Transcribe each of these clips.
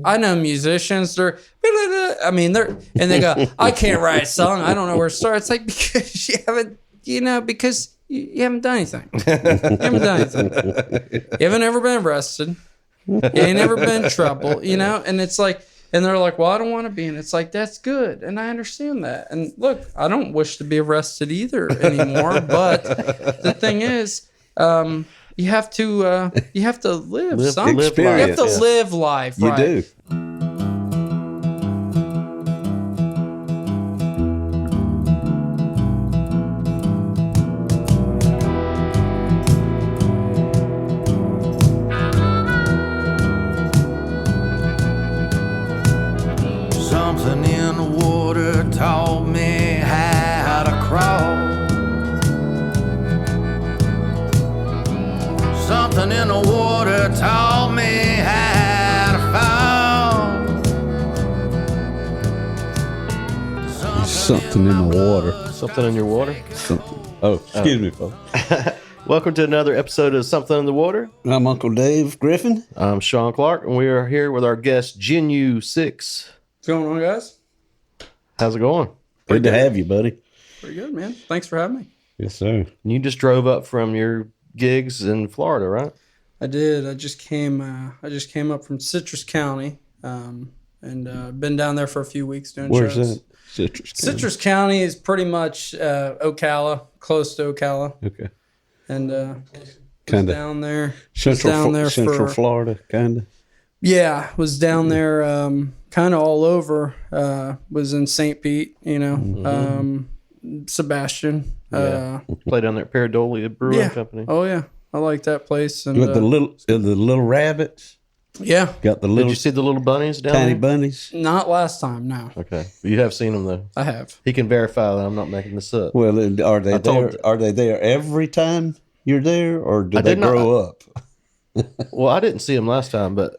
I know musicians. They're they go, I can't write a song. I don't know where to start. It's like because you haven't, because you haven't done anything. You haven't done anything. You haven't ever been arrested. You ain't never been in trouble, And it's like, and they're like, well, I don't want to be. And it's like, that's good. And I understand that. And look, I don't wish to be arrested either anymore. But the thing is, you have to live something. You have to live life, right? You do. Something in the water taught me how to crawl. Something in the water taught me how to fall. Something in the water. Something in your water? Something. Oh, excuse me, folks. Welcome to another episode of Something in the Water. I'm Uncle Dave Griffin. I'm Sean Clark, and we are here with our guest, Jenu Six. What's going on, guys? How's it going? Good to have you, buddy. Pretty good, man. Thanks for having me. Yes, sir. You just drove up from your gigs in Florida, right? I did. I just came up from Citrus County, and been down there for a few weeks doing Where's shows. that? Citrus County. Citrus County is pretty much Ocala, close to Ocala, Okay. and Kind of down there. Central Florida, kind of. Yeah, was down there, kind of all over. Was in St. Pete, Sebastian. Play down there at Paradolia Brewing Company. Oh yeah, I like that place. And With the little rabbits. yeah, Got the Did little you see the little bunnies down tiny there? bunnies. not last time. No, Okay. You have seen them, though. I have. He can verify that I'm not making this up. Well, are they I told- there? Are they there every time you're there, or do I they did not- grow up? Well, I didn't see them last time, but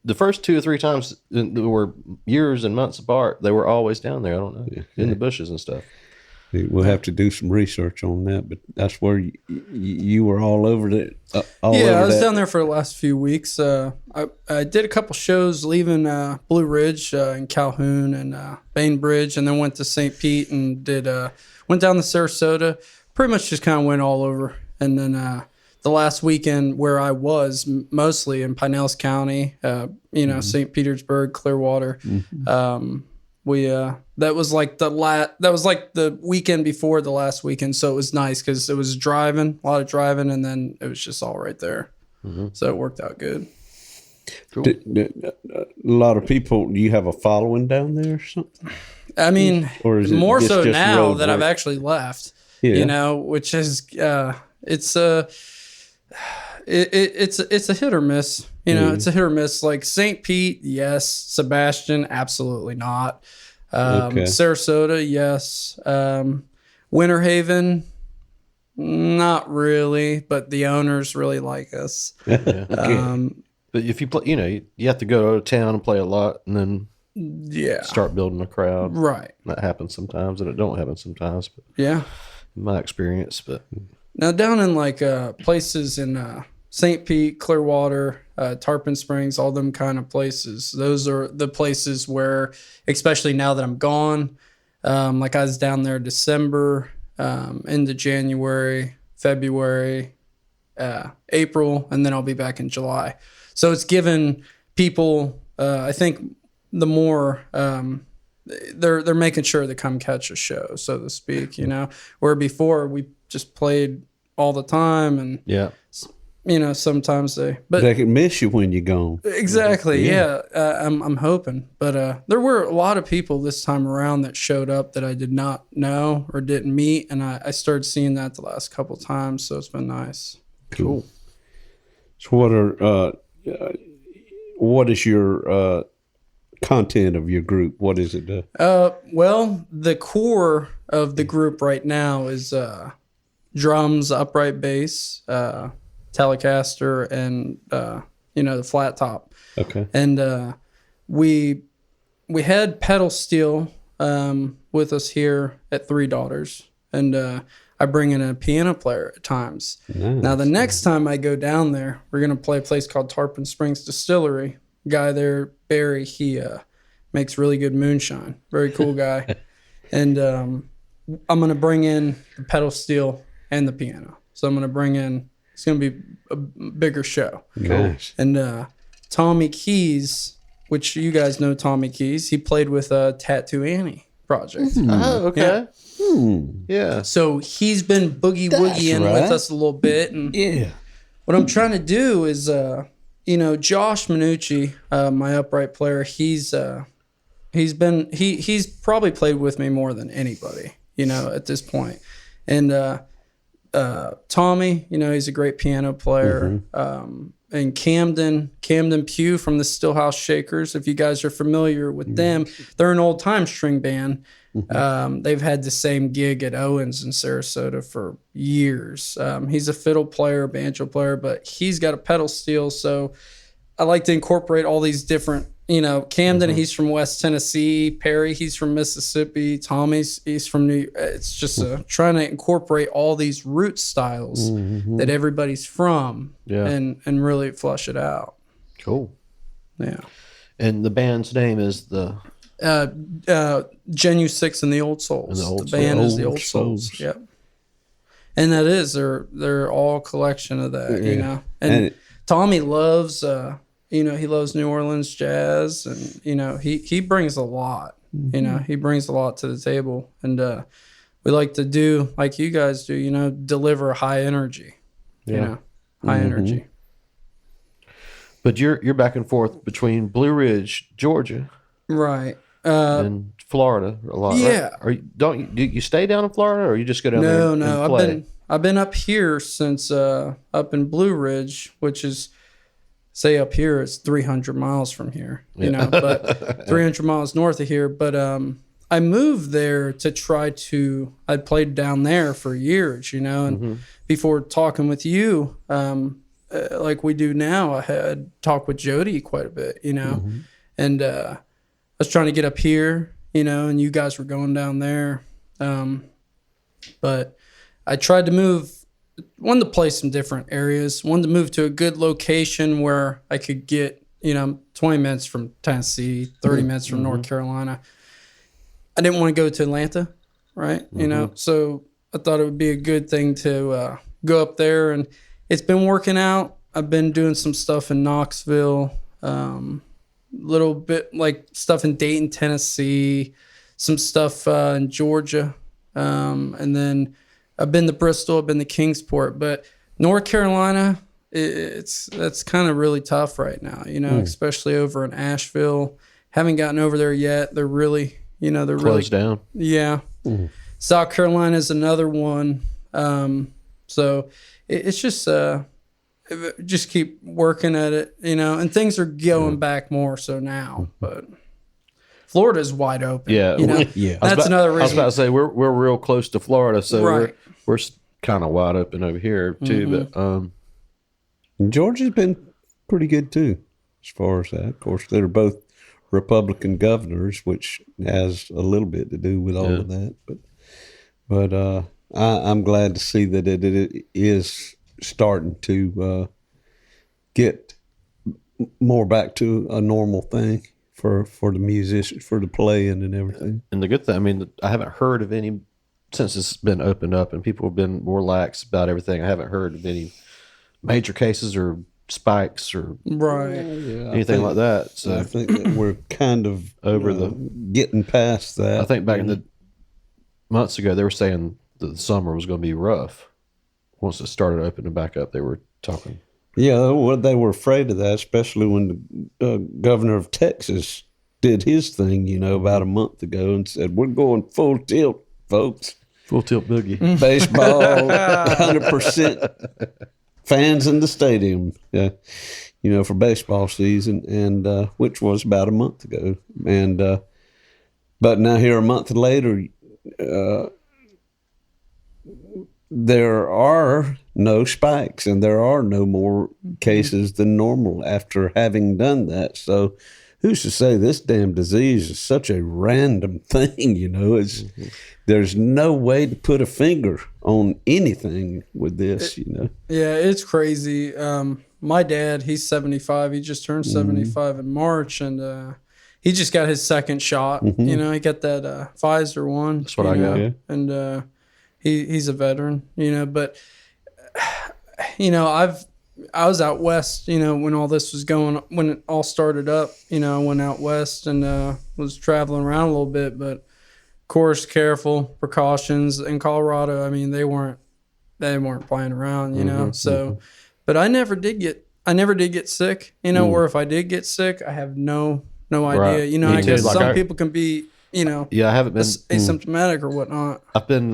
the first 2 or 3 times that were years and months apart, they were always down there. I don't know, in the bushes and stuff. We'll have to do some research on that, but that's where you were all over it. I was down there for the last few weeks. I did a couple shows leaving Blue Ridge in Calhoun and Bainbridge, and then went to St. Pete and went down to Sarasota. Pretty much just kind of went all over. And then the last weekend where I was mostly in Pinellas County, St. Petersburg, Clearwater. That was like the weekend before the last weekend, so it was nice because it was a lot of driving, and then it was just all right there. So it worked out good. Cool. A lot of people. Do you have a following down there or something? I mean, Or is it more just so now road that I've work? actually left. Yeah. Which is it's a hit or miss. It's a hit or miss. Like St. Pete, yes. Sebastian, absolutely not. Okay. Sarasota, yes. Winter Haven, not really, but the owners really like us. But if you play, you have to go to town and play a lot, and then start building a crowd. Right. That happens sometimes, and it don't happen sometimes. But Yeah. in my experience, but Now down in like places in St. Pete, Clearwater, Tarpon Springs, all them kind of places. Those are the places where, especially now that I'm gone, like I was down there December, into January, February, April, and then I'll be back in July. So it's given people, I think, the more they're making sure to come catch a show, so to speak. Where before we just played all the time, and sometimes They can miss you when you're gone. exactly, I'm hoping, but there were a lot of people this time around that showed up that I did not know or didn't meet, and I started seeing that the last couple of times, so it's been nice. Cool. So what is your content of your group? What is it? Well, the core of the group right now is drums, upright bass, Telecaster, and the flat top. Okay. And we had pedal steel with us here at Three Daughters, and I bring in a piano player at times. Nice. Now the next time I go down there, we're gonna play a place called Tarpon Springs Distillery, guy there, Barry. He makes really good moonshine. Very cool guy. And I'm gonna bring in the pedal steel and the piano. So I'm gonna bring in. It's gonna be a bigger show. Nice. And Tommy Keys, which you guys know Tommy Keys, he played with Tattoo Annie project. Oh, okay. Yeah. So he's been boogie woogieing right. with us a little bit. And what I'm trying to do is, Josh Minucci, my upright player, he's probably played with me more than anybody, at this point. And Tommy, he's a great piano player. And Camden Pugh from the Stillhouse Shakers. If you guys are familiar with them, they're an old time string band. They've had the same gig at Owens in Sarasota for years. He's a fiddle player, banjo player, but he's got a pedal steel. So I like to incorporate all these different, Camden, he's from West Tennessee. Perry, he's from Mississippi. He's from New York. It's just trying to incorporate all these root styles that everybody's from and really flush it out. Cool. Yeah. And the band's name is the Jenu Six and the Old Souls. The band is the Old Souls. Yep. And that is they're all a collection of that, And Tommy loves he loves New Orleans jazz, and he brings a lot. He brings a lot to the table, and we like to do like you guys do. Deliver high energy. High energy. But you're back and forth between Blue Ridge, Georgia, right, and Florida a lot. Yeah. Right? Do you stay down in Florida, or you just go down there? No. And play? I've been up here since up in Blue Ridge, which is. Say up here, it's 300 miles from here, but 300 miles north of here. But I moved there to I played down there for years, and before talking with you, like we do now, I had talked with Jody quite a bit, and I was trying to get up here, and you guys were going down there. But I tried to wanted to play some different areas, wanted to move to a good location where I could get, 20 minutes from Tennessee, 30 minutes from North Carolina. I didn't want to go to Atlanta, right? So I thought it would be a good thing to go up there, and it's been working out. I've been doing some stuff in Knoxville, little bit like stuff in Dayton, Tennessee, some stuff in Georgia, and then I've been to Bristol, I've been to Kingsport, but North Carolina, that's kind of really tough right now, especially over in Asheville. Haven't gotten over there yet. They're really, they're closed down. Yeah. South Carolina is another one. So it's just keep working at it, and things are going back more so now, but Florida's wide open. Yeah. That's another reason. I was about to say we're real close to Florida, so right. we're kind of wide open over here too. But Georgia's been pretty good too, as far as that. Of course, they're both Republican governors, which has a little bit to do with all of that. But I'm glad to see that it is starting to get more back to a normal thing for the musicians, for the playing and everything. And the good thing, I haven't heard of any, since it's been opened up and people have been more lax about everything, I haven't heard of any major cases or spikes or anything like that. So I think that we're kind of over getting past that. I think back in the months ago, they were saying that the summer was going to be rough. Once it started opening back up, they were talking. Yeah, well, they were afraid of that, especially when the governor of Texas did his thing, about a month ago and said, we're going full tilt, folks. Full tilt boogie. Baseball, 100% fans in the stadium, for baseball season, and which was about a month ago. And but now here a month later, there are no spikes and there are no more cases than normal after having done that. So who's to say this damn disease is such a random thing? It's there's no way to put a finger on anything with this. Yeah, it's crazy. My dad, he's 75. He just turned 75 in March, and he just got his second shot. He got that Pfizer one. That's what I got. Yeah. And he's a veteran. But I was out west. When all this was when it all started up. I went out west and was traveling around a little bit, but of course, careful precautions in Colorado. I mean, they weren't playing around. So. But I never did get sick, or if I did get sick, I have no idea. Right. I guess some people can be, Yeah, I haven't been asymptomatic or whatnot. I've been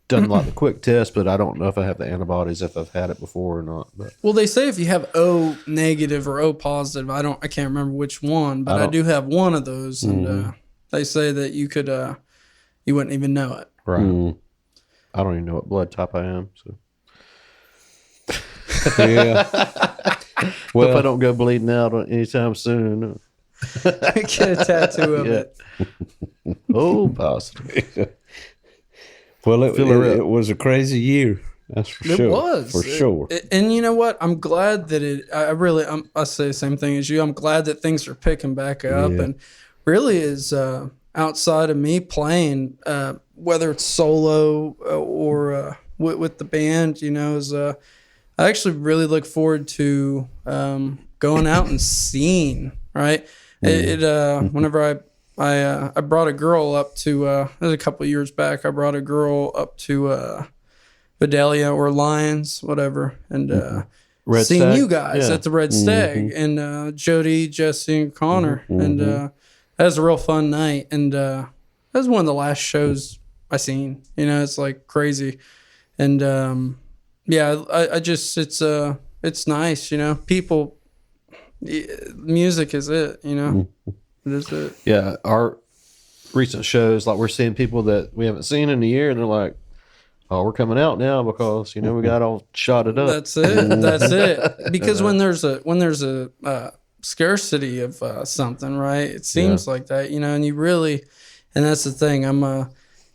done the quick test, but I don't know if I have the antibodies, if I've had it before or not. But Well, they say if you have O negative or O positive, I can't remember which one, but I do have one of those, and they say that you could, you wouldn't even know it. Right. I don't even know what blood type I am, so. Yeah. Well, hope I don't go bleeding out anytime soon. Get a tattoo of it. Oh, positive. Well, it was a crazy year. That's for sure. It was for sure. And you know what? I'm glad that I say the same thing as you. I'm glad that things are picking back up, and really is outside of me playing, whether it's solo or with the band. I actually really look forward to going out and seeing. Right, whenever I brought a girl up to it was a couple of years back. I brought a girl up to Vidalia or Lions, whatever, and Red seeing Stag? you guys at the Red Stag, and Jody, Jesse, and Connor, and that was a real fun night. And that was one of the last shows I seen. It's like crazy, and I just it's nice. People, music is it. It is it. Yeah, our recent shows, we're seeing people that we haven't seen in a year, and they're like, "Oh, we're coming out now because we got all shotted up." That's it. That's it. Because when there's a scarcity of something, right? It seems like that, and you really, and that's the thing. I'm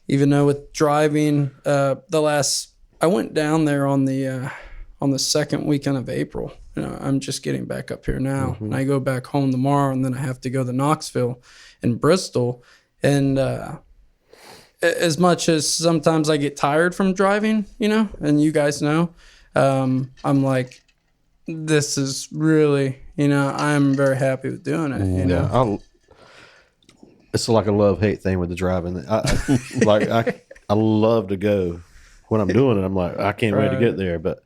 even though with driving, I went down there on the second weekend of April. I'm just getting back up here now, and I go back home tomorrow, and then I have to go to Knoxville and Bristol, and as much as sometimes I get tired from driving, and you guys know, I'm like, this is really, I'm very happy with doing it. Yeah, it's like a love-hate thing with the driving. I love to go. When I'm doing it, I'm like, I can't wait to get there, but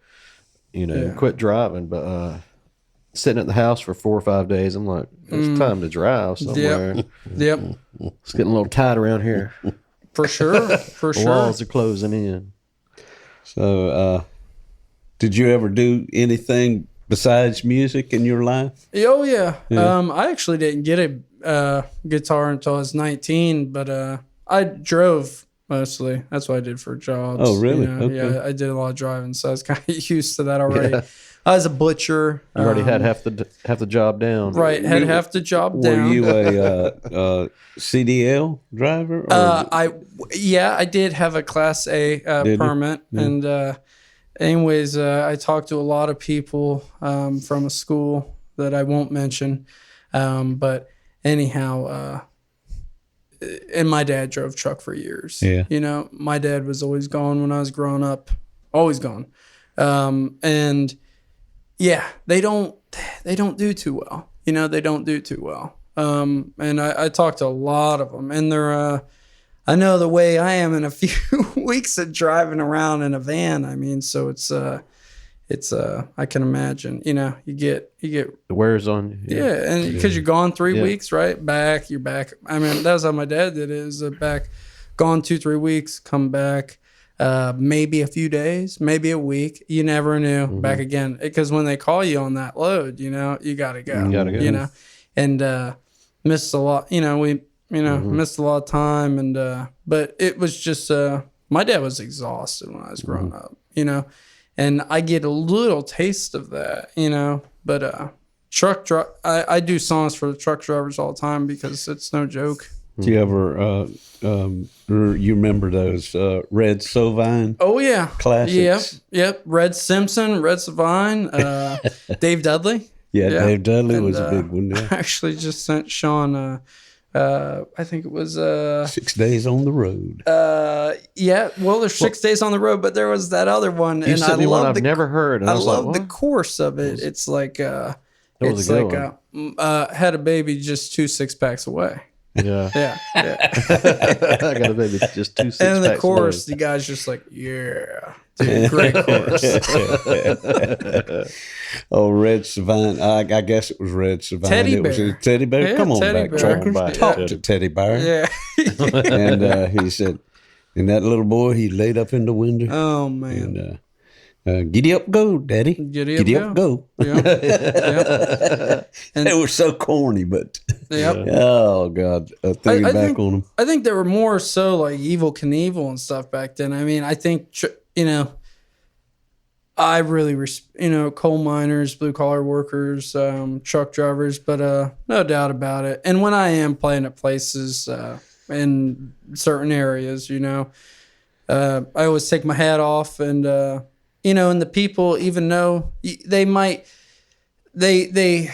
quit driving. But sitting at the house for 4 or 5 days, I'm like, it's time to drive somewhere. Yep. It's getting a little tight around here. For sure. For sure. Walls are closing in. So, did you ever do anything besides music in your life? Oh yeah. I actually didn't get a guitar until I was 19, but I drove mostly. That's what I did for jobs. Oh, really? Okay. Yeah, I did a lot of driving, so I was kind of used to that already. Yeah. I was a butcher. You already had half the job down. Right, had half the job down. Were you a CDL driver? I did have a Class A permit, and anyways, I talked to a lot of people from a school that I won't mention, but anyhow. And my dad drove truck for years. Yeah. My dad was always gone when I was growing up, always gone. And yeah, they don't do too well. They don't do too well. And I talked to a lot of them, and they're, I know the way I am in a few weeks of driving around in a van. I mean, so it's I can imagine, you get it wears on you. Yeah, and because you're gone 3 weeks, right? You're back. I mean, that's how my dad did it. Is back, gone 2-3 weeks, come back, maybe a few days, maybe a week. You never knew. Back again, because when they call you on that load, you gotta go. You gotta go. And missed a lot. We missed a lot of time, and but it was just my dad was exhausted when I was growing up. And I get a little taste of that, but I do songs for the truck drivers all the time because it's no joke. Do you ever you remember those Red Sovine? Oh yeah, classics. Yep. Red Simpson, Red Sovine, Dave Dudley. Yeah, Dave Dudley was a big one. Yeah. I actually just sent Sean. I think it was 6 Days on the Road. Yeah, well, there's 6 days on the road, but there was that other one, and I love I've never heard. And I love the chorus of it. It's like it's like had a baby just 2 6-packs away. Yeah. Yeah. I got a baby just 2 6-packs. And in the chorus, the guy's just like, yeah. Dude, great chorus. Oh, Red Savine. I guess it was Red Savine. Teddy it was Bear. a Teddy Bear. Yeah, Come on Teddy back, Bear. truckers. Come on back, Talk Teddy. to Teddy Bear. Yeah. And he said, and that little boy, he laid up in the window. Oh, man. And giddy up, go, Daddy. Giddy up, go. Yeah. And it was so corny, but yep. oh god, thinking back on them. I think they were more so like Evil Knievel and stuff back then. I mean, I think I really coal miners, blue collar workers, truck drivers, but no doubt about it. And when I am playing at places in certain areas, I always take my hat off and and the people, even though they might,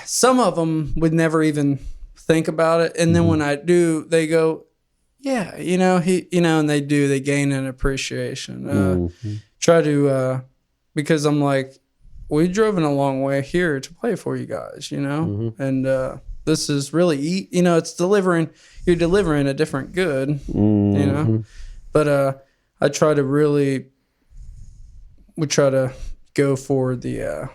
some of them would never even think about it. And then when I do, they go, yeah, and they gain an appreciation. Try to, because I'm like, we driven a long way here to play for you guys, and this is really, it's you're delivering a different good, but I try to we try to go for the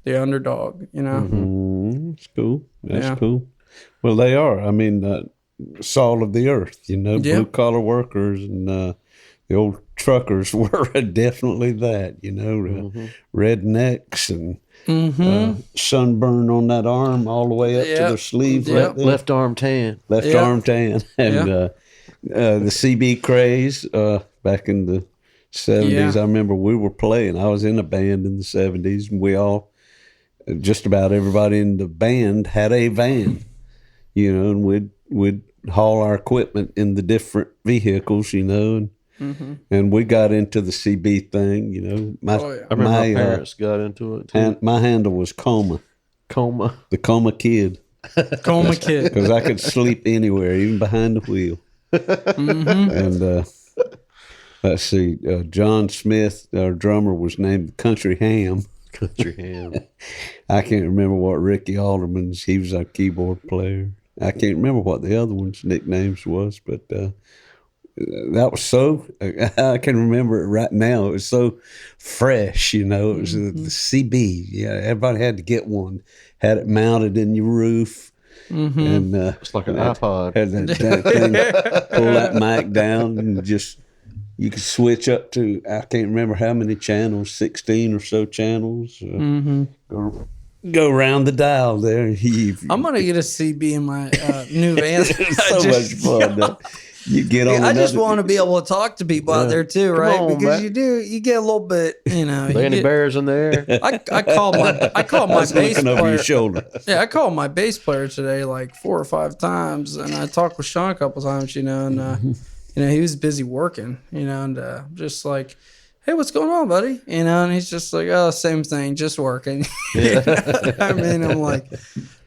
underdog, That's cool. That's cool. Well, they are. I mean, salt of the earth, blue collar workers and the old truckers were definitely that, rednecks and sunburn on that arm all the way up to their sleeve. Right there. Left arm tan. Left arm tan. And the CB craze back in the 70s. I remember we were playing. I was in a band in the 70s, and we all, just about everybody in the band had a van, and we'd haul our equipment in the different vehicles, and we got into the CB thing, I remember my parents got into it too. My handle was Coma. The Coma Kid. Coma Kid. Because I could sleep anywhere, even behind the wheel. And let's see, John Smith, our drummer, was named Country Ham. Country Ham. I can't remember what Ricky Alderman's, he was our keyboard player. I can't remember what the other one's nicknames was, but that was so, I can remember it right now. It was so fresh, it was the CB. Yeah, everybody had to get one. Had it mounted in your roof. And it's like an iPod. Had that thing, pull that mic down and just, you could switch up to, I can't remember how many channels, 16 or so channels. Go around the dial there. I'm going to get a CB in my new van. It's so much fun. You get on. I just want to be able to talk to people out there too, right? on, because you get a little bit, Any bears in there? I called my bass looking over player. your shoulder. Yeah, I called my bass player today like 4 or 5 times, and I talked with Sean a couple times, and he was busy working, and just like, hey, what's going on, buddy? And he's just like, oh, same thing, just working. I mean, I'm like,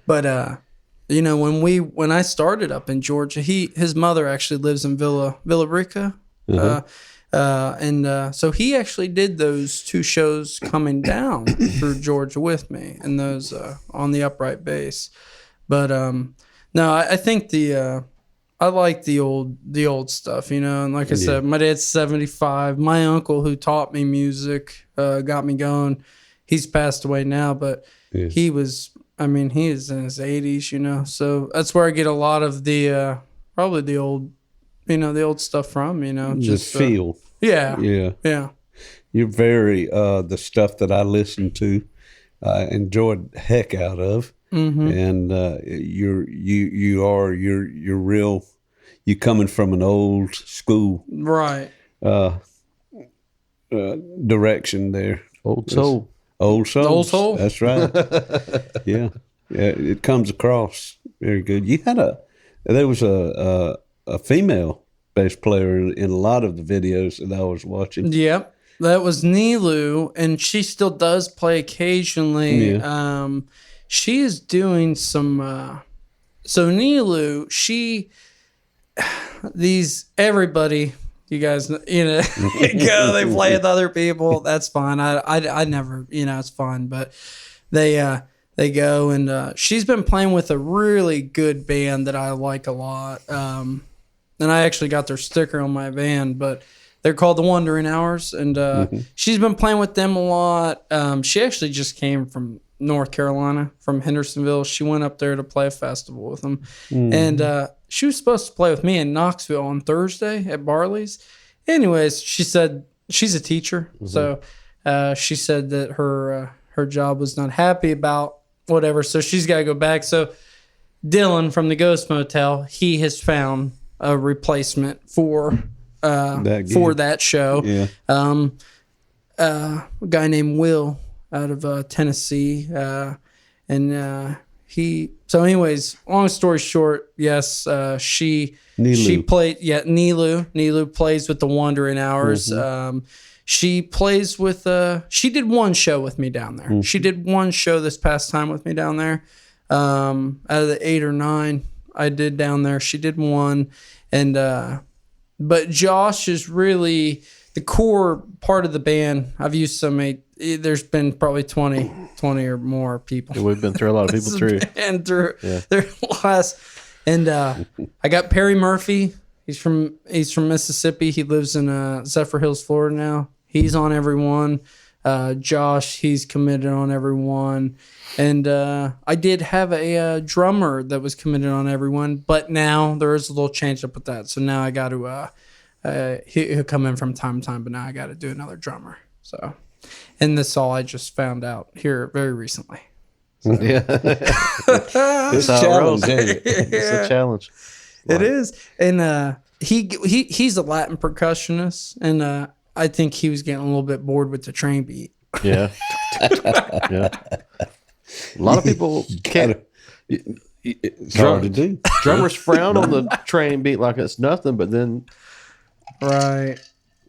but when I started up in Georgia, his mother actually lives in Villa Rica, and so he actually did those 2 shows coming down through Georgia with me, and those on the upright bass. But no, I think I like the old stuff, and like I said, my dad's 75. My uncle who taught me music, got me going. He's passed away now, but he was, he is in his 80s, so that's where I get a lot of the, probably the old, the old stuff from, Just feel. Yeah. You're very, the stuff that I listen to, I enjoyed the heck out of. And you're real. You coming from an old school, right? Direction there. Old soul. Old soul. Old soul. That's right. Yeah. Yeah, it comes across very good. There was a female bass player in a lot of the videos that I was watching. Yep. That was Nilu, and she still does play occasionally. Yeah. She is doing some. So Nilu, everybody, you guys, go. They play with other people. That's fine. I never, it's fun, but they go, and she's been playing with a really good band that I like a lot. And I actually got their sticker on my van, but they're called the Wandering Hours, and she's been playing with them a lot. She actually just came from North Carolina, from Hendersonville. She went up there to play a festival with them, and she was supposed to play with me in Knoxville on Thursday at Barley's. Anyways, she said she's a teacher, so she said that her job was not happy about whatever, so she's got to go back. So Dylan from the Ghost Motel, he has found a replacement for that show. Yeah. A guy named Will out of Tennessee, and he. So, anyways, long story short, yes, she played. Yeah, Nilu plays with the Wandering Hours. She plays with. She did one show with me down there. She did one show this past time with me down there. Out of the 8 or 9 I did down there, she did one, and. But Josh is really the core part of the band. I've used there's been probably 20 or more people. Yeah, we've been through a lot of people through. And through their last. And I got Perry Murphy. He's from Mississippi. He lives in Zephyr Hills, Florida now. He's on every one. Josh, he's committed on every one. And I did have a drummer that was committed on everyone, but now there is a little change up with that. So now I got to, he'll come in from time to time, but now I got to do another drummer. So, and this all I just found out here very recently. So. Yeah. It's a challenge, ain't it? It's a challenge. It is. And he's a Latin percussionist, and I think he was getting a little bit bored with the train beat. Yeah. Yeah. A lot of people can't. It's hard to do. Drummers frown on the train beat like it's nothing, but then right,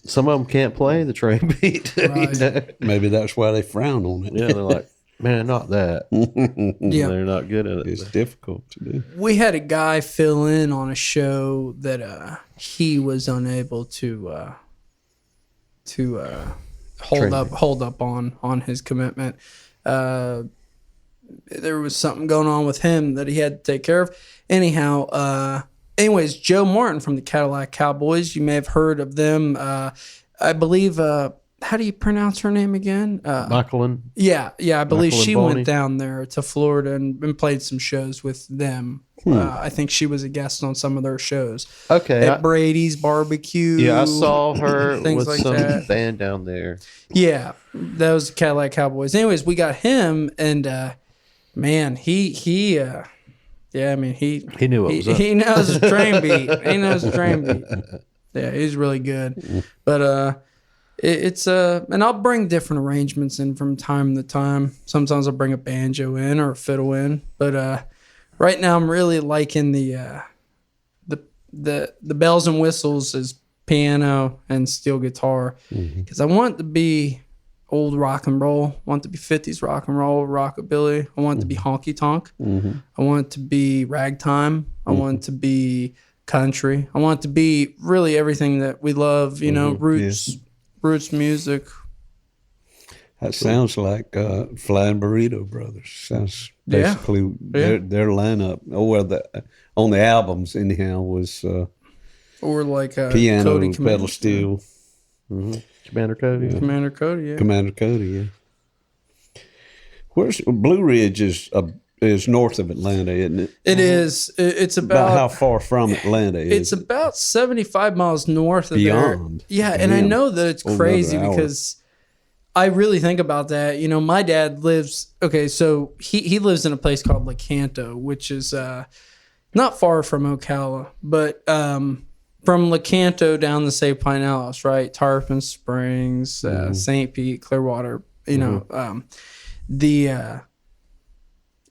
some of them can't play the train beat. Right. Maybe that's why they frown on it. Yeah, they're like, man, not that. Yeah, they're not good at it. It's difficult to do. We had a guy fill in on a show that he was unable to hold up on his commitment. There was something going on with him that he had to take care of. Anyways, Joe Martin from the Cadillac Cowboys, you may have heard of them. I believe, how do you pronounce her name again? Michaelin. Yeah, I believe Michaelin she Boney. went down there to Florida and played some shows with them. I think she was a guest on some of their shows. Okay. At Brady's Barbecue. Yeah, I saw her things with like some that. band down there. Yeah, that was the Cadillac Cowboys. Anyways, we got him, and man, he knew what was up. He knows his train beat. He knows his train beat. Yeah, he's really good. But it's and I'll bring different arrangements in from time to time. Sometimes I'll bring a banjo in or a fiddle in. But right now I'm really liking the bells and whistles as piano and steel guitar, because I want it to be old rock and roll. I want it to be 50s rock and roll, rockabilly. I want it to be honky tonk. I want it to be ragtime. I want it to be country. I want it to be really everything that we love, roots music. That sounds like Flying Burrito Brothers. Sounds basically their lineup. On the albums anyhow was or like piano, Cody pedal steel. Commander Cody. Yeah. Commander Cody, yeah. Commander Cody, yeah. Where's Blue Ridge is north of Atlanta, isn't it? It is. It's About how far from Atlanta is It's it? about 75 miles north of Beyond. there. Yeah, and I Damn. know that it's Over crazy another hour. because I really think about that. My dad lives, so he lives in a place called Lecanto, which is not far from Ocala, but from Lecanto down to, say, Pinellas, right? Tarpon Springs, St. Pete, Clearwater,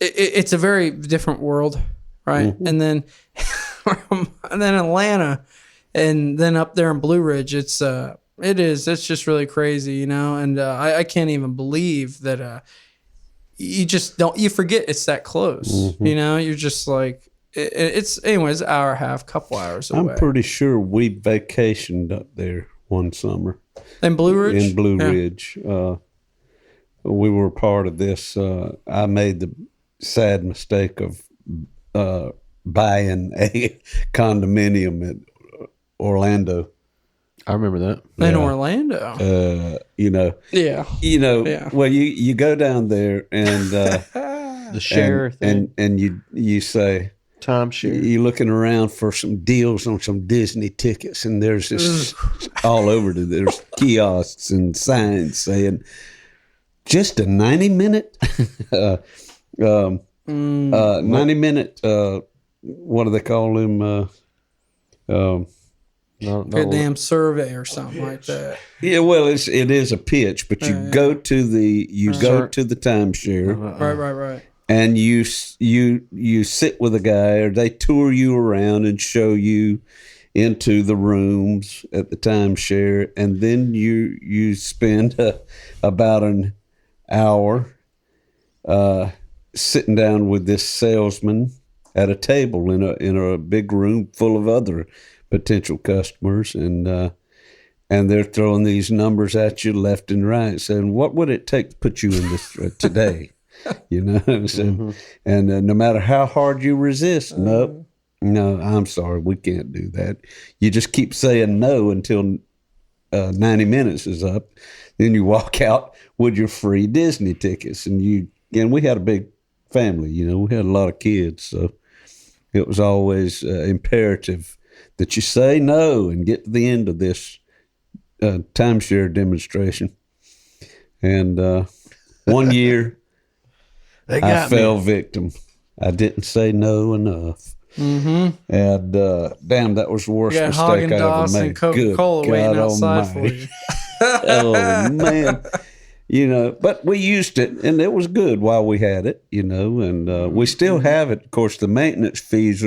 it's a very different world, right? And then Atlanta, and then up there in Blue Ridge, it's just really crazy, you know. And I can't even believe that you forget it's that close, you know. You're just like it's anyways, hour and a half, couple hours away. I'm pretty sure we vacationed up there one summer in Blue Ridge. In Blue Ridge, we were part of this. I made the sad mistake of buying a condominium at Orlando. I remember that. In Orlando. You know. Yeah. You know. Yeah. Well, you go down there and the share thing, and you say timeshare. You're looking around for some deals on some Disney tickets, and there's this all over. There's kiosks and signs saying just a 90-minute. 90-minute. What do they call them? Damn survey or something like that. Yeah, well, it is a pitch, but you go to the timeshare, Right. And you sit with a guy, or they tour you around and show you into the rooms at the timeshare, and then you spend about an hour sitting down with this salesman at a table in a big room full of other potential customers, and they're throwing these numbers at you left and right, saying, "What would it take to put you in this today?" You know, and no matter how hard you resist, no, I'm sorry, we can't do that. You just keep saying no until 90 minutes is up. Then you walk out with your free Disney tickets, and we had a big family. You know, we had a lot of kids, so it was always imperative that you say no and get to the end of this timeshare demonstration. And one year, I fell victim. I didn't say no enough. Mm-hmm. And damn, that was the worst mistake I ever made. And Coca-Cola waiting outside for you. Oh, man. You know, but we used it, and it was good while we had it, you know, and we still have it. Of course, the maintenance fees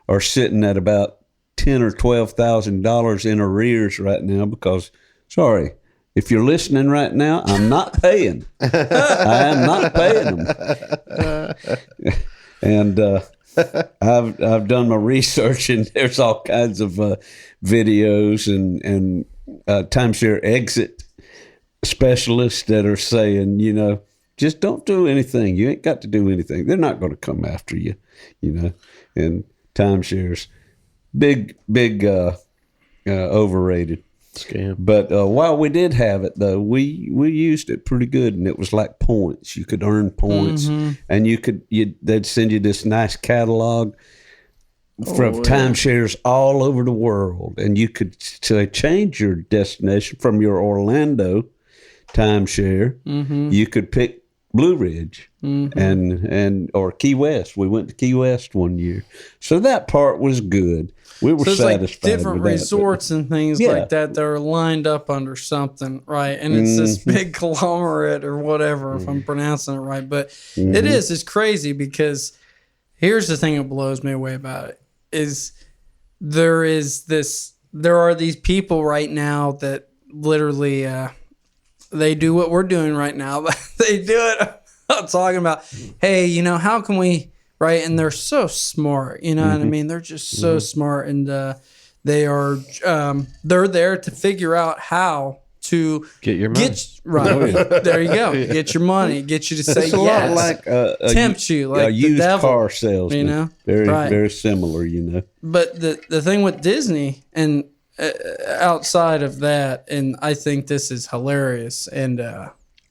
are sitting at about $10,000 or $12,000 in arrears right now because, sorry, if you're listening right now, I'm not paying. I am not paying them. And I've done my research, and there's all kinds of videos and timeshare exit specialists that are saying, you know, just don't do anything. You ain't got to do anything. They're not going to come after you, you know. And timeshares, big overrated scam. But while we did have it, though, we used it pretty good, and it was like points. You could earn points, and they'd send you this nice catalog from timeshares all over the world, and you could change your destination from your Orlando timeshare. You could pick Blue Ridge and or Key West. We went to Key West one year, so that part was good. We were satisfied like different with resorts that, and things like that are lined up under something, right? And it's this big conglomerate or whatever, if I'm pronouncing it right. But it's crazy, because here's the thing that blows me away about it is there are these people right now that literally they do what we're doing right now. They do it. I'm talking about, hey, you know, how can we, right? And they're so smart, you know what I mean? They're just so smart, and they're there to figure out how to get your money. There you go. Get your money. Get you to say yes. It's a lot like tempt you, like a used the devil, car salesman. You know, very similar. You know, but the thing with Disney and outside of that, and I think this is hilarious, and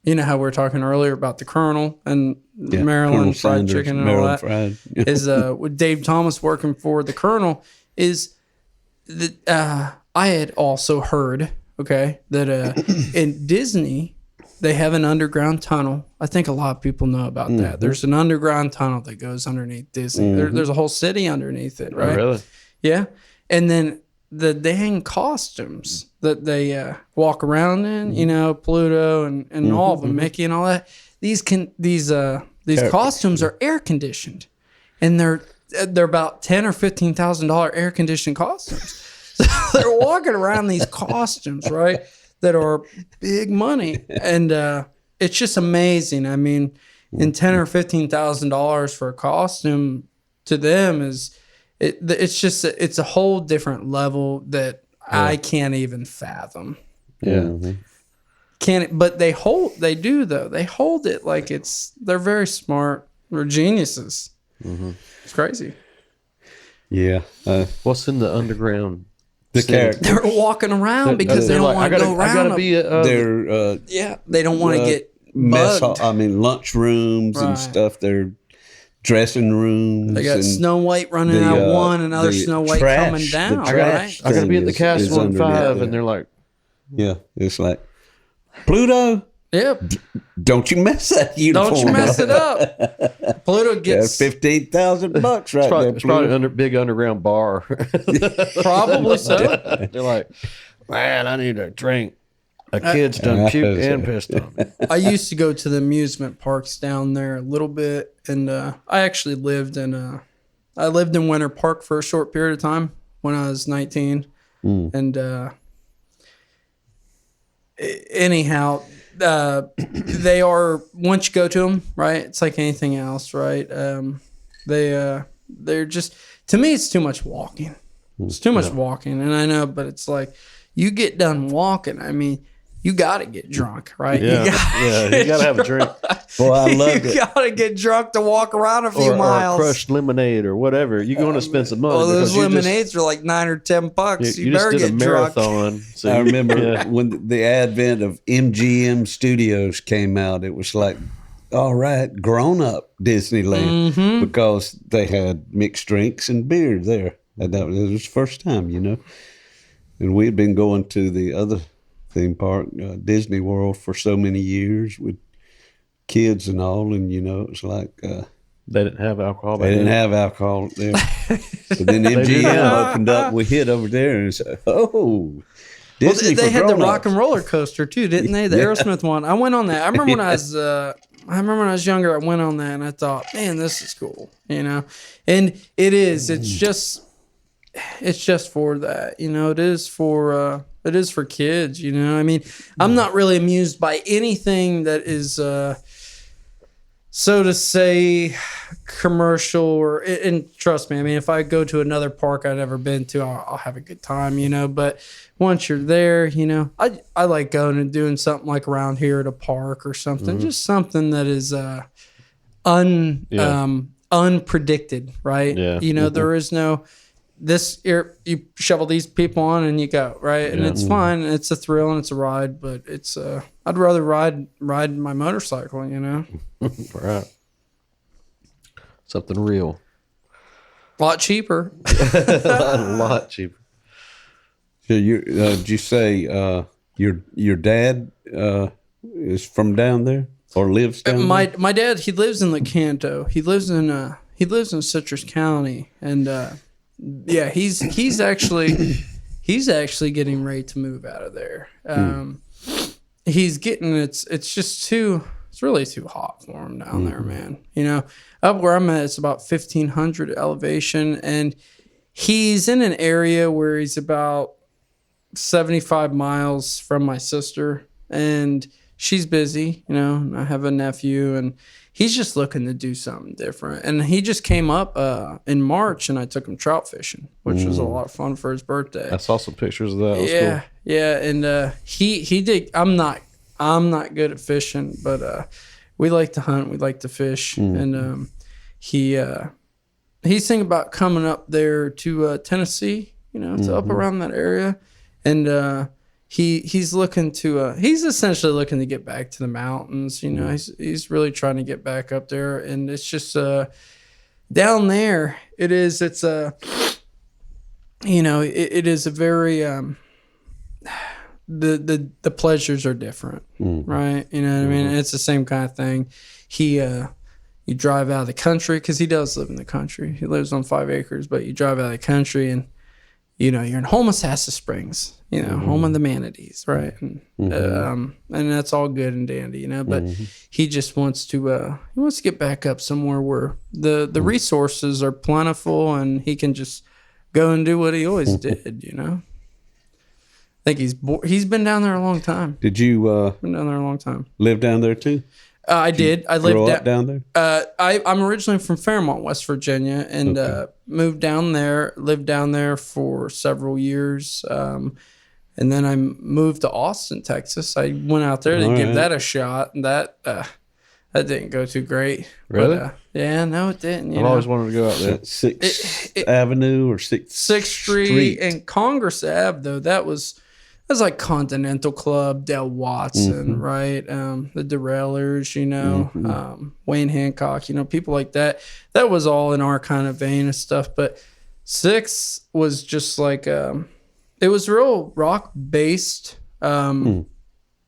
you know how we were talking earlier about the Colonel and Maryland fried chicken and all that is with Dave Thomas working for the Colonel is that I had also heard that in Disney they have an underground tunnel. I think a lot of people know about that. There's an underground tunnel that goes underneath Disney. There's a whole city underneath it, right? Oh, really? Yeah. And then the dang costumes that they walk around in, you know, Pluto and all of them, Mickey and all that. These these costumes are air conditioned, and they're about $10,000 or $15,000 air conditioned costumes. So they're walking around these costumes, right, that are big money, and it's just amazing. I mean, and $10,000 or $15,000 for a costume to them it's a whole different level that I can't even fathom. Yeah. But they hold it like they're very smart. They're geniuses. It's crazy. Yeah. What's in the underground? The character. They're walking around because they don't want to go around. I gotta be. They don't want to get bugged. Lunch rooms and stuff. They're dressing rooms. They got Snow White running out one, and other Snow White coming down. I gotta be at the Castle on 5, and they're like, yeah, it's like Pluto. Yep. Don't you mess that uniform? Don't you mess it up. Pluto gets $15,000 right there. It's probably a big underground bar. Probably so. They're like, man, I need a drink. A kid's done puked and pissed on me. I used to go to the amusement parks down there a little bit, and I actually lived in Winter Park for a short period of time when I was 19. And anyhow, they are, once you go to them, right, it's like anything else, right? They're just, to me, it's too much walking. It's too much walking, and I know, but it's like, you get done walking, I mean, you got to get drunk, right? Yeah, you got to have a drink. Boy, I loved it. You got to get drunk to walk around a few miles. Or crushed lemonade or whatever. You're going to spend some money. Well, those lemonades are like $9 or $10. You better just did get a marathon. drunk. So I remember when the advent of MGM Studios came out, it was like, all right, grown-up Disneyland, because they had mixed drinks and beer there. And that was the first time, you know. And we had been going to the other theme park, Disney World, for so many years with kids and all, and you know, it was like they didn't have alcohol. They didn't have alcohol there. But then MGM opened up. We hit over there and said, "Oh, Disney!" Well, they had the grown-ups. rock and roller coaster too, didn't they? The Aerosmith one. I went on that. I remember when I was younger. I went on that and I thought, man, this is cool, you know. And it is. It's just for that, you know. It is for kids, you know. I mean, I'm not really amused by anything that is so to say commercial and trust me, I mean, if I go to another park I've never been to, I'll have a good time, you know. But once you're there, you know, I like going and doing something like around here at a park or something, just something that is unpredicted, right? Yeah. You know, there is no you shovel these people on and you go, right? And it's fun. It's a thrill and it's a ride, but it's I'd rather ride my motorcycle, you know. Right. Something real. A lot cheaper. A lot cheaper. So did you say your dad is from down there or lives down there? My dad, he lives in Lecanto. He lives in Citrus County, and yeah, he's actually getting ready to move out of there. He's getting it's really too hot for him down there, man. You know, up where I'm at, it's about 1,500 elevation, and he's in an area where he's about 75 miles from my sister, and she's busy, you know, and I have a nephew, and he's just looking to do something different. And he just came up in March, and I took him trout fishing, which was a lot of fun for his birthday. I saw some pictures of that. It was yeah, cool. yeah, and he did. I'm not good at fishing, but we like to hunt, we like to fish, and he's thinking about coming up there to Tennessee, you know, to up around that area, and he's looking to he's essentially looking to get back to the mountains, you know. He's really trying to get back up there, and it's just down there it's you know, it is a very the pleasures are different, right? You know what I mean? It's the same kind of thing. You drive out of the country, because he does live in the country. He lives on 5 acres, but you drive out of the country and you're in Homosassa Springs, home of the manatees, right? And that's all good and dandy, but he just wants to get back up somewhere where the resources are plentiful and he can just go and do what he always did, I think he's been down there a long time. Did you been down there a long time? Live down there too? I did. I lived down there. I'm originally from Fairmont, West Virginia, and moved down there. Lived down there for several years, and then I moved to Austin, Texas. I went out there to give that a shot, and that didn't go too great. Really? But, yeah, no, it didn't. I've always wanted to go out there. 6th Avenue or 6th Street and Congress Ave, though, that was like Continental Club, Del Watson, right? The Derailers, Wayne Hancock, people like that. That was all in our kind of vein and stuff. But 6 was just like, it was real rock based. It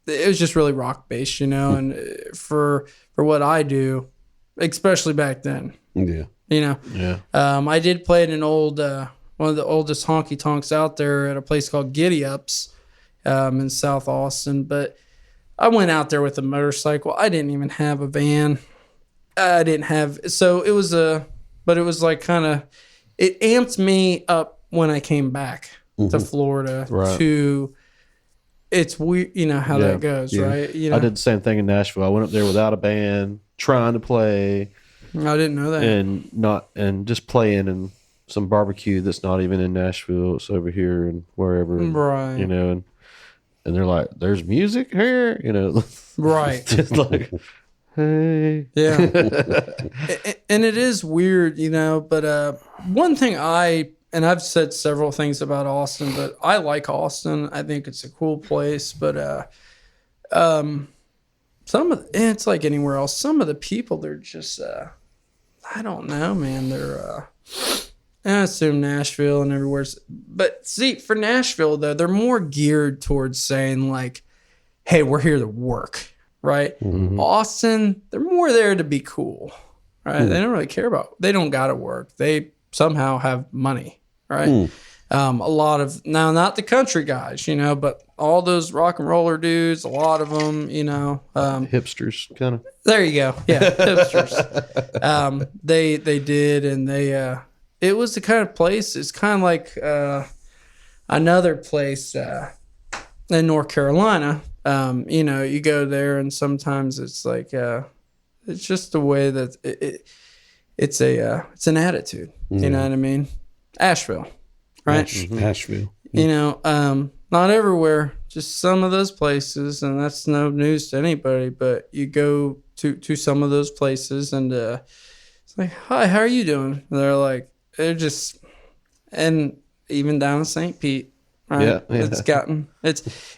was just really rock based, and for what I do, especially back then. Yeah. Yeah. I did play at an old, one of the oldest honky tonks out there at a place called Giddy Ups. In South Austin, but I went out there with a motorcycle. I didn't even have a van. It was like kind of, it amped me up when I came back to Florida to, it's weird, how that goes, right? I did the same thing in Nashville. I went up there without a band, trying to play. I didn't know that. And just playing in some barbecue that's not even in Nashville. It's over here and wherever. Right. And they're like, there's music here, Right. Just like, hey. Yeah. And it is weird, but one thing and I've said several things about Austin, but I like Austin. I think it's a cool place, but it's like anywhere else. Some of the people, they're just, I don't know, man. They're, I assume Nashville and everywhere. But see, for Nashville, though, they're more geared towards saying, like, hey, we're here to work, right? Austin, they're more there to be cool, right? They don't really care they don't got to work. They somehow have money, right? A lot of, now, not the country guys, but all those rock and roller dudes, a lot of them, hipsters, kind of. There you go. Yeah, hipsters. They did, and they... it was the kind of place, it's kind of like another place in North Carolina. You go there and sometimes it's like, it's just the way that it's an attitude. You know what I mean? Asheville, right? Asheville. Not everywhere, just some of those places, and that's no news to anybody, but you go to some of those places and it's like, hi, how are you doing? And they're like, they're just, and even down in St. Pete, right? Yeah.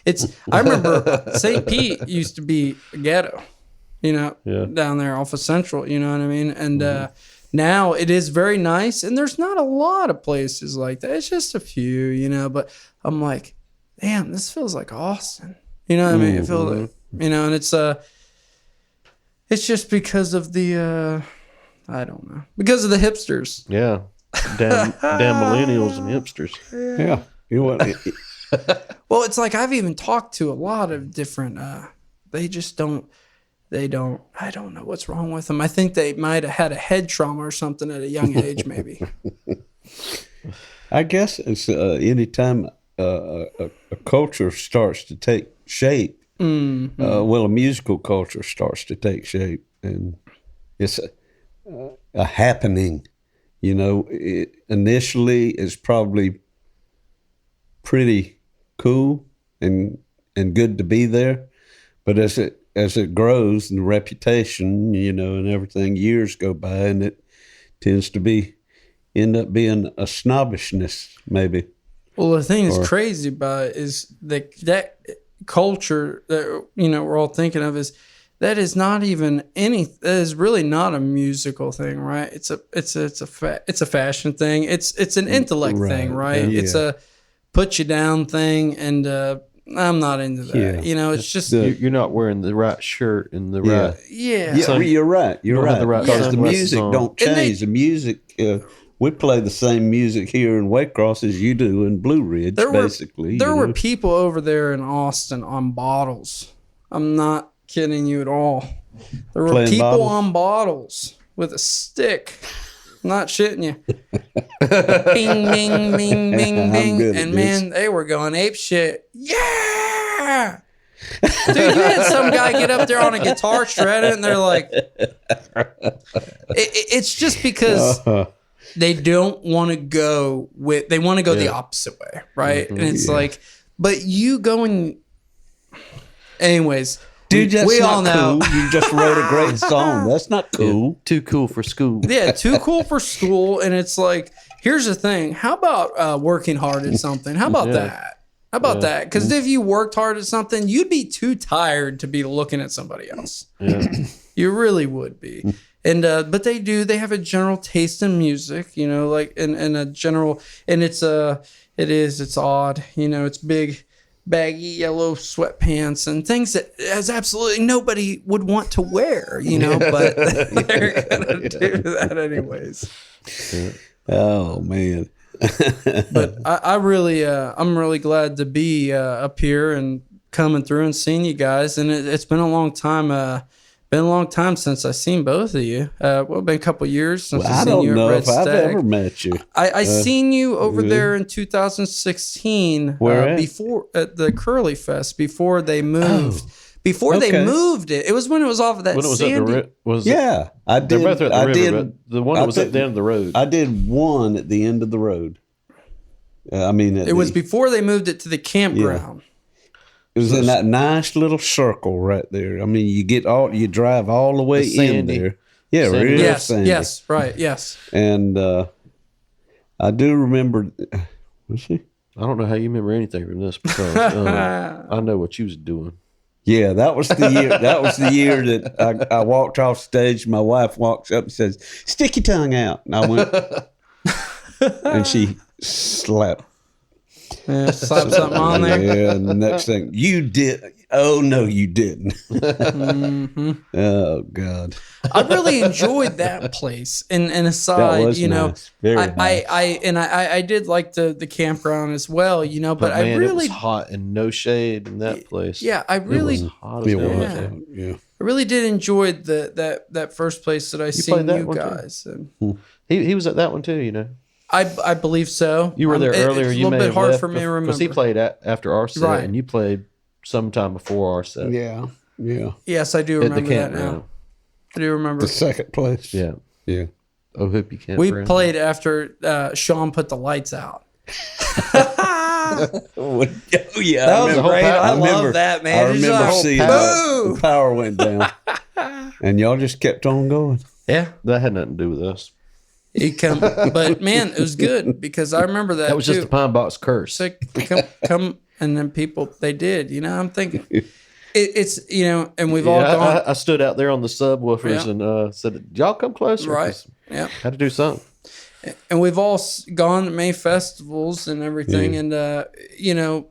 It's. I remember St. Pete used to be a ghetto, down there off of Central. You know what I mean? And now it is very nice, and there's not a lot of places like that. It's just a few, But I'm like, damn, this feels like Austin. You know what I mean? It feels like, and it's just because of the, I don't know, because of the hipsters. Yeah. Damn millennials and hipsters. Yeah. You know what? Well, it's like I've even talked to a lot of different, they just don't, I don't know what's wrong with them. I think they might have had a head trauma or something at a young age, maybe. I guess it's anytime a culture starts to take shape, a musical culture starts to take shape, and it's a happening. Initially it's probably pretty cool and good to be there, but as it grows and the reputation, and everything, years go by, and it tends to end up being a snobbishness, maybe. Well, the thing that's crazy about it is that culture that we're all thinking of that is not even that is really not a musical thing, right? It's a fashion thing. It's an intellect thing, right? Yeah. It's a put you down thing, and I'm not into that. Yeah. It's just you're not wearing the right shirt and the right. Yeah. You're right. You're right. Because the music don't change. The music we play the same music here in Waycross as you do in Blue Ridge, basically. There were people over there in Austin on bottles. I'm not kidding you at all. There were Playing people bottles? on bottles with a stick. I'm not shitting you. Bing, bing, bing, bing, bing. good at And this. man, they were going ape shit. Yeah. Dude, you had some guy get up there on a guitar, shred it, and they're like, it's just because they don't want to go with, they want to go the opposite way, right? And it's like, but you going, anyways. Dude, that's we not all know. cool. You just wrote a great song. That's not cool. Too cool for school. Yeah, too cool for school. And it's like, here's the thing. How about working hard at something? How about that? How about that? Because if you worked hard at something, you'd be too tired to be looking at somebody else. Yeah. You really would be. And but they do. They have a general taste in music, you know, like and a general. And it's odd, you know. It's big, baggy yellow sweatpants and things that as absolutely nobody would want to wear, you know. But they're gonna do that anyways. Oh, man. But I'm really glad to be up here and coming through and seeing you guys. And it's been a long time. Been a long time since I've seen both of you. Well, been a couple years since I've seen you at Red Stag. I've ever met you. I seen you over there in 2016. Where at? Before at the Curly Fest before they moved. Before they moved it, it was when it was off of that. When it was sandy. at the Yeah, I did. They're both at the I river, did. but the one that was at the end of the road. I did one at the end of the road. It was before they moved it to the campground. It was in that nice little circle right there. I mean, you drive all the way in there. Yeah, Sandy. real Yes, sandy. yes, right, yes. And I do remember. Was she? I don't know how you remember anything from this because I know what you was doing. Yeah, that was the year. That was the year that I walked off stage. My wife walks up and says, "Stick your tongue out," and I went, and she slapped. Yeah, slap something on there. Yeah, and the next thing you did. Oh no, you didn't. Oh God. I really enjoyed that place. And aside, That was you know, nice. Very I did like the campground as well, you know, but man, I it really was hot and no shade in that place. yeah, I really It was hot as It hell. was. Yeah. I really did enjoy that first place that I seen played that you one too? guys. And He was at that one too, you know. I believe so. You were there earlier. It's a You little may bit have hard left for me to remember. because he played after our set, Right. and you played sometime before our set Yeah. Yeah. Yes, I do at the remember that campground. now. I do remember. The second place. Yeah. Yeah. Oh, hope you can't. We played after Sean put the lights out. Oh yeah. That was great. I love that, man. I It's remember like, seeing boo! the power went down, and y'all just kept on going. Yeah. That had nothing to do with us. He come, but man, it was good because I remember that. That was just the Pine Box curse. It's like, come, and then people they did. You know, I'm thinking it's you know, and we've all gone I stood out there on the subwoofers and said, "Y'all come closer." right. 'cause Yeah, Had to do something. and we've all gone to May festivals and everything, and you know,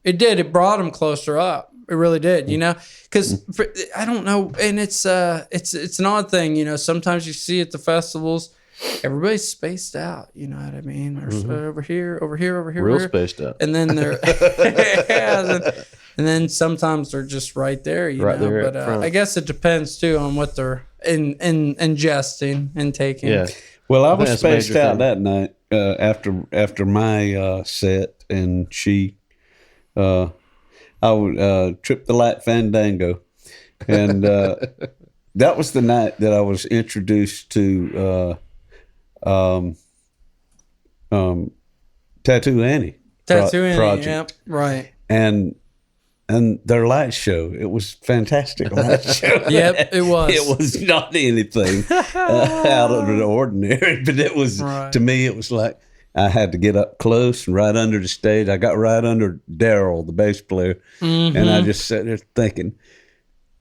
it brought them closer up. It really did, you know, because I don't know, and it's an odd thing, you know. Sometimes you see at the festivals, everybody's spaced out. You know what I mean? They're over here, Real over here. spaced out. And then they're, and then sometimes they're just right there, you Right know. there at But front. I guess it depends too on what they're ingesting and taking. Yeah. Well, I think was that's a major spaced out thing. that night after my set, and she, I would trip the light fandango, and that was the night that I was introduced to Tattoo Annie. Tattooing, yep, right. and their light show. It was fantastic light show. Yep, it was. It was not anything out of the ordinary, but it was Right. to me. It was like I had to get up close and right under the stage. I got right under Daryl, the bass player, and I just sat there thinking,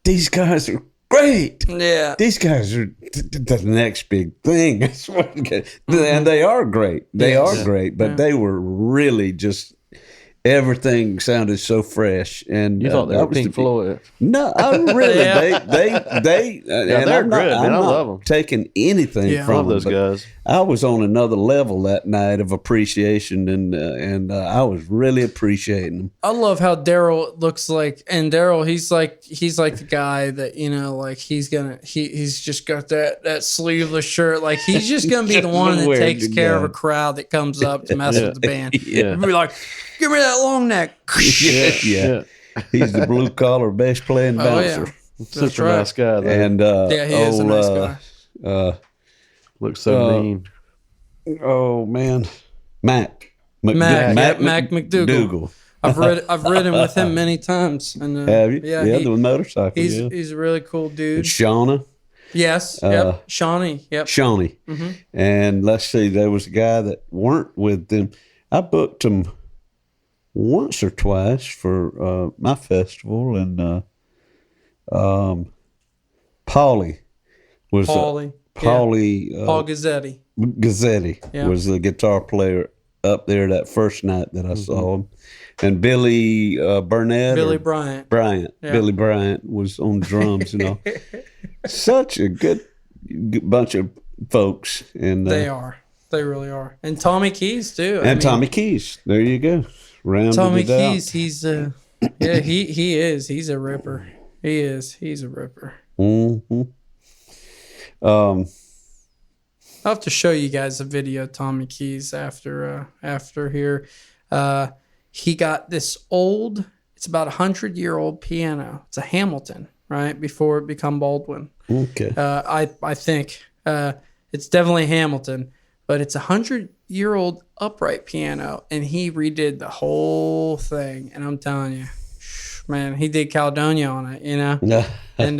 "These guys are great. Yeah. These guys are the next big thing." That's what, and they are great. They are great, but they were really just everything sounded so fresh. And You thought they were Pink Floyd? No, I really they they're good, man. I love them. Taking anything from I love those them, guys. I was on another level that night of appreciation, and I was really appreciating them. I love how Daryl looks like, and Daryl, he's like the guy that, you know, like he's just got that sleeveless shirt, like he's just gonna be the one that takes care of a crowd that comes up to mess with the band. Be like, give me that long neck. Yeah. He's the blue collar bass playing bouncer. Super nice guy, though. And he is a nice guy. Looks so mean. Oh man, Mac McDougal. I've ridden with him many times. And have you? Yeah, the motorcycle. He's a really cool dude. And Shauna. Yes. Yep. Shawnee. Yep. Shawnee. Mm-hmm. And let's see, there was a guy that weren't with them. I booked him once or twice for my festival, and Paulie was Paul Gazzetti. Was the guitar player up there that first night that I saw him, and Billy Bryant. Yeah. Billy Bryant was on drums and all. Such a good bunch of folks, and they really are. And Tommy Keys too. Tommy Keys, there you go. Tommy Keys, he's he is. He's a ripper. He's a ripper. Mm-hmm. I'll have to show you guys a video of Tommy Keys after here. He got this old, it's about 100-year-old piano. It's a Hamilton, right? Before it become Baldwin. Okay. I think it's definitely Hamilton, but it's a 100-year-old upright piano, and he redid the whole thing. And I'm telling you, man, he did Caledonia on it, you know? And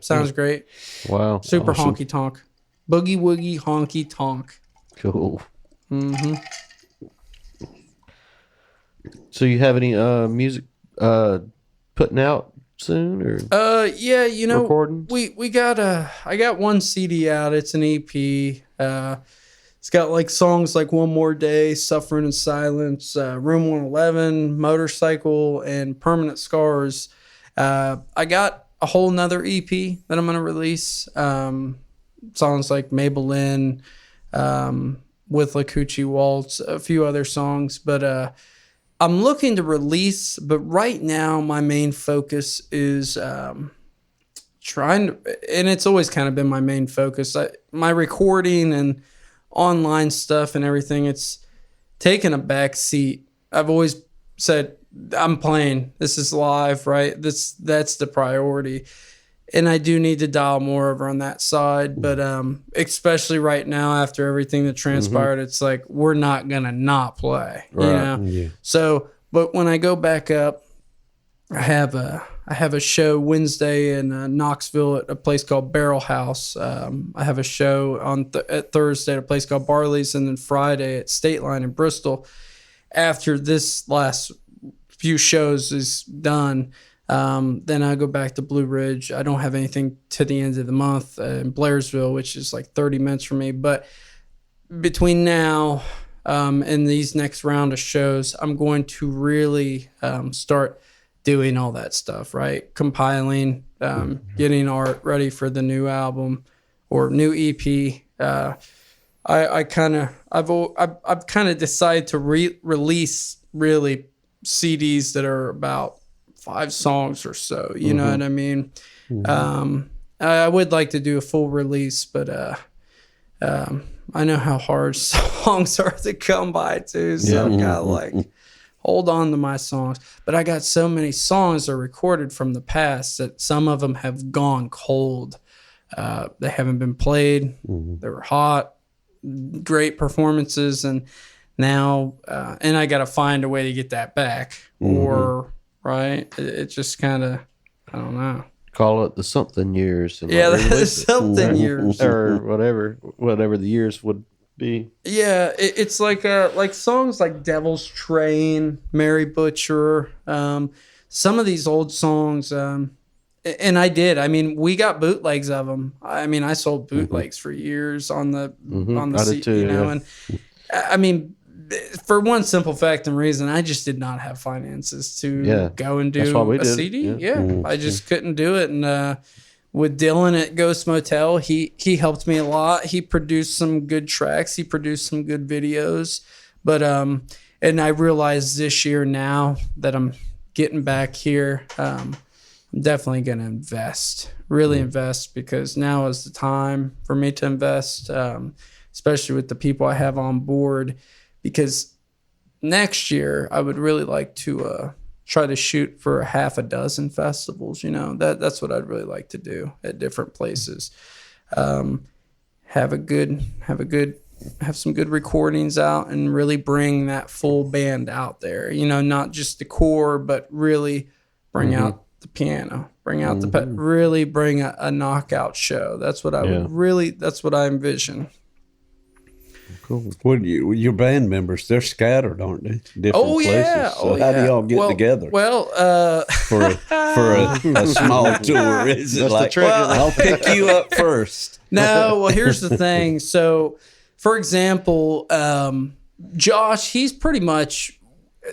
sounds great. Wow. Super awesome. Honky tonk. Boogie woogie honky tonk. Cool. Mm-hmm. So you have any music putting out soon, or yeah, you know, recordings? we got I got one CD out. It's an EP. It's got like songs like One More Day, Suffering in Silence, Room 111, Motorcycle, and Permanent Scars. I got a whole nother EP that I'm gonna release. Songs like Maybelline, with Lakuchi Waltz, a few other songs, but I'm looking to release, but right now my main focus is trying to, and it's always kind of been my main focus. My recording and online stuff and everything, it's taken a back seat. I've always said, I'm playing. This is live, right? That's the priority. And I do need to dial more over on that side. But especially right now, after everything that transpired, it's like, we're not going to not play, you know? Yeah. So, but when I go back up, I have a show Wednesday in Knoxville at a place called Barrel House. I have a show on at Thursday at a place called Barley's, and then Friday at State Line in Bristol. After this last few shows is done, then I go back to Blue Ridge. I don't have anything to the end of the month in Blairsville, which is like 30 minutes from me. But between now and these next round of shows, I'm going to really start doing all that stuff, right? Compiling, getting art ready for the new album or new EP. I've kind of decided to release really CDs that are about 5 songs or so. You know what I mean? I would like to do a full release, but I know how hard songs are to come by too. So I'm kind of like, hold on to my songs. But I got so many songs that are recorded from the past that some of them have gone cold. They haven't been played. They were hot, great performances, and now and I got to find a way to get that back. Or right, it just kind of, I don't know. Call it the something years. And yeah, the something years, or whatever the years would be. Yeah, it's like songs like Devil's Train, Mary Butcher, some of these old songs. And I mean, we got bootlegs of them. I mean, I sold bootlegs for years on the I did too, you know, and I mean, for one simple fact and reason, I just did not have finances to go and That's why we do a did. CD. I just couldn't do it. And with Dylan at Ghost Motel, he helped me a lot. He produced some good tracks. He produced some good videos. But and I realized this year now that I'm getting back here, I'm definitely going to really invest, because now is the time for me to invest, especially with the people I have on board, because next year I would really like to try to shoot for half a dozen festivals. That's what I'd really like to do at different places. Have some good recordings out and really bring that full band out there. Not just the core, but really bring out the piano, bring out really bring a knockout show. That's what I that's what I envision. Cool. What your band members? They're scattered, aren't they? Different places. So how do y'all get together? Well, for a small tour, is it like, I'll pick you up first? No. Well, here's the thing. So, for example, Josh, he's pretty much.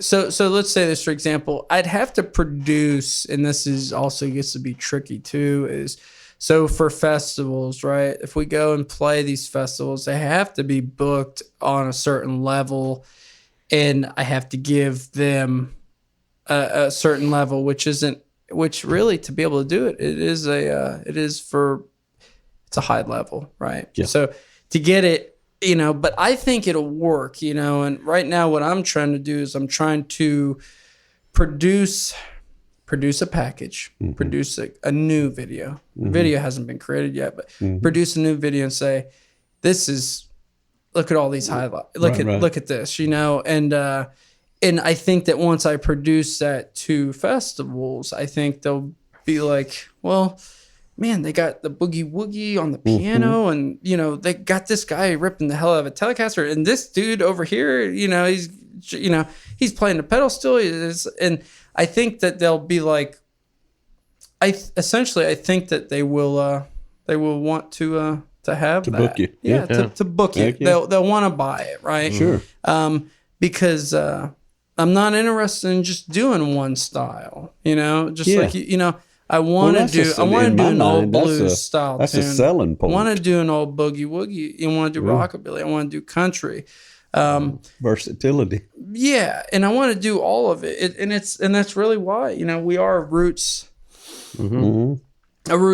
So let's say this, for example, I'd have to produce, and this is also gets to be tricky too, is so for festivals, right? If we go and play these festivals, they have to be booked on a certain level, and I have to give them a certain level, which really, to be able to do it, it's a high level, right? Yeah. So to get it, but I think it'll work, and right now what I'm trying to do is I'm trying to produce a package, produce a new video. The video hasn't been created yet, but produce a new video and say, look at all these highlights. Look at this, and I think that once I produce that to festivals, I think they'll be like, well, man, they got the boogie woogie on the piano, and they got this guy ripping the hell out of a Telecaster, and this dude over here, he's playing the pedal steel, and I think that they'll be like, I think that they will want to have to that. Book you. To book you. They'll want to buy it, right? Sure. Because I'm not interested in just doing one style, like I want to do an old blues style that's tune. That's a selling point. I want to do an old boogie woogie. You want to do rockabilly. I want to do country. Versatility. Yeah, and I want to do all of it. And that's really why we are a roots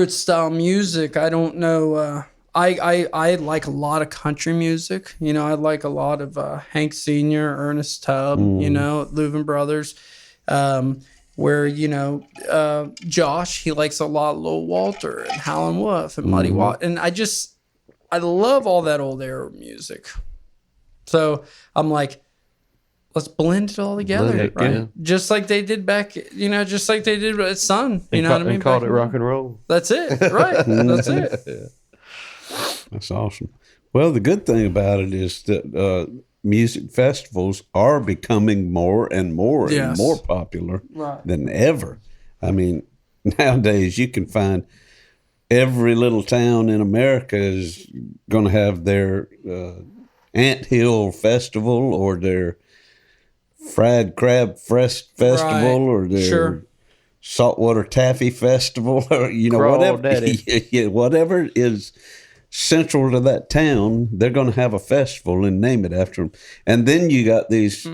style music. I don't know. I like a lot of country music. I like a lot of Hank Sr., Ernest Tubb. Louvin Brothers. Where Josh, he likes a lot of Lil Walter and Howlin' Wolf and Muddy Watt, and I love all that old era music. So I'm like, let's blend it all together, right? Yeah. Just like they did back, just like they did at Sun. What I mean? They called it rock and roll. That's it, right? That's it. Yeah. That's awesome. Well, the good thing about it is that music festivals are becoming more and more and more popular than ever. I mean, nowadays you can find every little town in America is going to have their Ant Hill Festival or their Fried Crab Festival or their Saltwater Taffy Festival or whatever is central to that town, they're going to have a festival and name it after them. And then you got these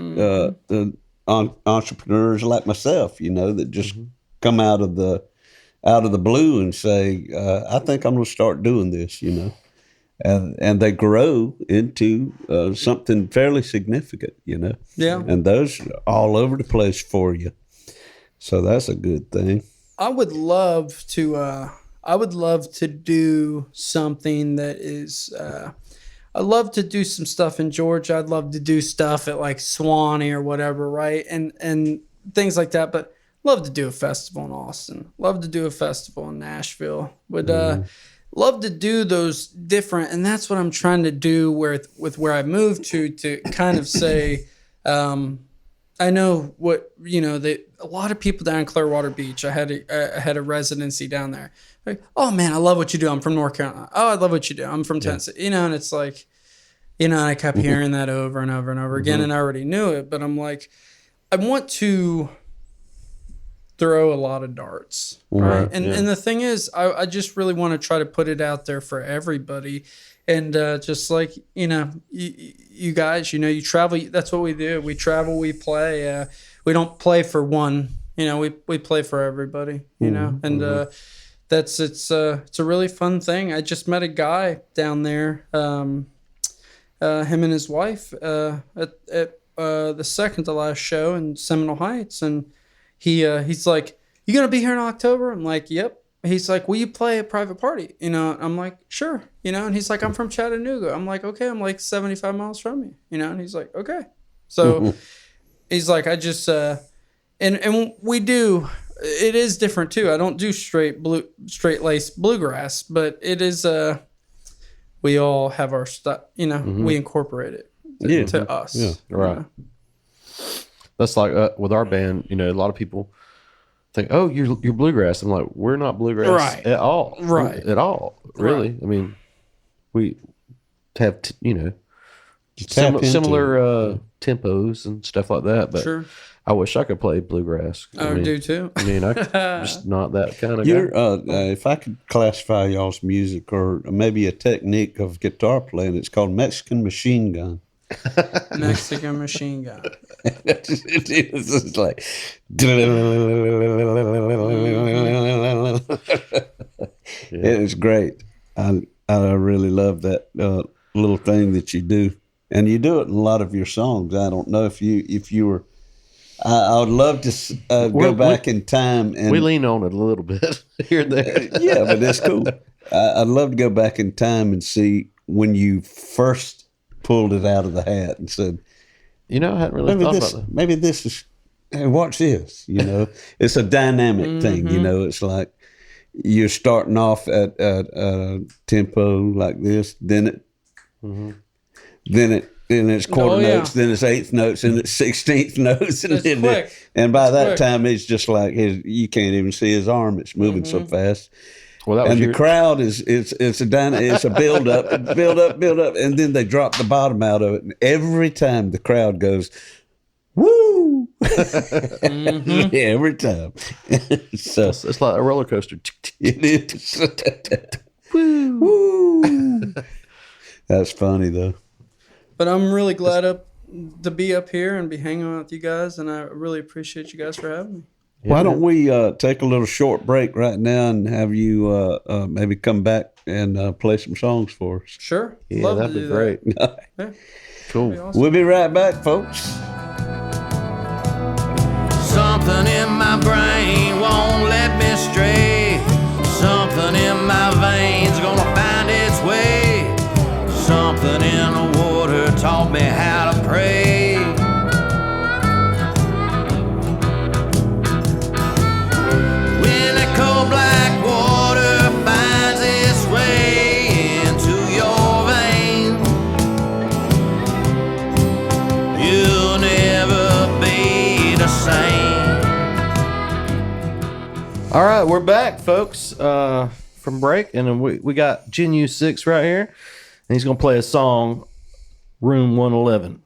entrepreneurs like myself, that just come out of the blue and say, I think I'm going to start doing this, and they grow into something fairly significant, Yeah. And those are all over the place for you. So that's a good thing. I would love to do something that is. I'd love to do some stuff in Georgia. I'd love to do stuff at like Swanee or whatever, right? And things like that. But love to do a festival in Austin. Love to do a festival in Nashville. Would love to do those different. And that's what I'm trying to do with where I moved to kind of say. I know what a lot of people down in Clearwater Beach. I had a residency down there. Like, oh man, I love what you do. I'm from North Carolina. Oh, I love what you do. I'm from Tennessee. And it's like, You know, I kept hearing that over and over and over again, and I already knew it, but I'm like, I want to throw a lot of darts, right? And the thing is, I just really want to try to put it out there for everybody. And just like, you know, you guys, you know, you travel. That's what we do. We travel, we play. We don't play for one. You know, we play for everybody, you know. And it's a really fun thing. I just met a guy down there, him and his wife, at the second to last show in Seminole Heights. And he's like, "You going to be here in October?" I'm like, "Yep." He's like, "Will you play a private party?" You know, I'm like, "Sure." You know, and he's like, "I'm from Chattanooga." I'm like, "Okay." I'm like 75 miles from you, you know, and he's like, "Okay." So he's like, I just, and we do, it is different too. I don't do straight lace bluegrass, but it is, we all have our stuff, you know, we incorporate it to us. Yeah, right. Know? That's like with our band, you know, a lot of people think, "Oh, you're bluegrass." I'm like, we're not bluegrass at all. Right. At all. Really. Right. I mean, we have, you know, similar tempos and stuff like that, but I wish I could play bluegrass. I do too. I mean, I'm just not that kind of guy. If I could classify y'all's music or maybe a technique of guitar playing, it's called Mexican machine gun. Mexican machine gun. It's like it is great. I really love that little thing that you do, and you do it in a lot of your songs. I don't know if you were. I would love to go back in time, and we lean on it a little bit here and there. Yeah, but that's cool. I'd love to go back in time and see when you first pulled it out of the hat and said, "You know, I hadn't really thought about that. Maybe this is. Hey, watch this." You know, it's a dynamic thing. You know, it's like you're starting off at a tempo like this, then it's quarter notes, then it's eighth notes, and it's 16th notes, and by that time it's just like you can't even see his arm. It's moving so fast. Well, the crowd it's a build up, and then they drop the bottom out of it, and every time the crowd goes, "Woo!" Yeah, every time. So it's like a roller coaster. It is. Woo! That's funny though. But I'm really glad to be up here and be hanging out with you guys, and I really appreciate you guys for having me. Why don't we take a little short break right now and have you maybe come back and play some songs for us? Sure. Yeah, that'd be great. Yeah. Cool. Awesome. We'll be right back, folks. Something in my brain won't let me stray. Something in my veins gonna find its way. Something in the water taught me how to pray. Black water finds its way into your veins. You'll never be the same. All right, we're back, folks, from break, and we got Jenu Six right here, and he's gonna play a song, Room 111.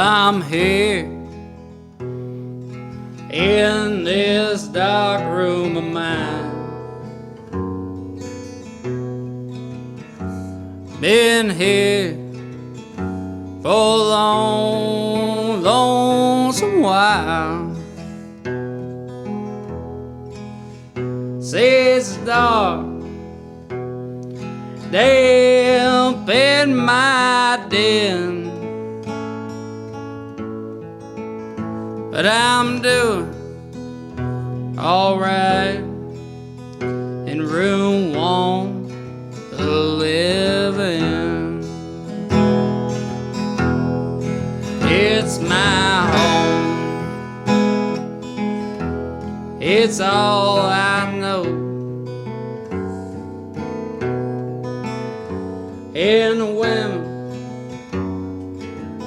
I'm here in this dark room of mine. Been here for a long, lonesome while. Says it's dark, damp in my den. But I'm doing alright in room 111. It's my home, it's all I know. And the women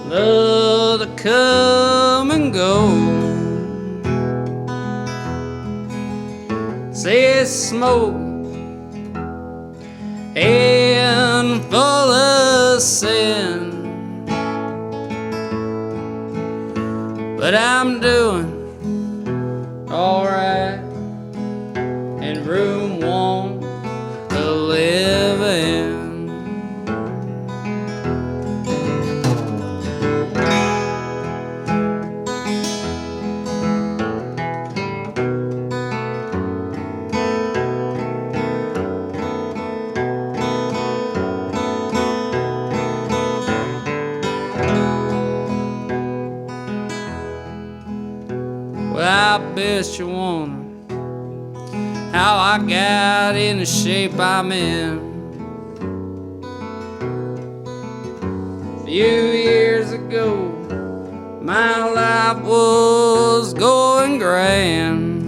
love people to come and go. Say it's smoke and full of sin, but I'm doing alright in room 111. Well, I bet you wonder how I got in the shape I'm in. A few years ago, my life was going grand.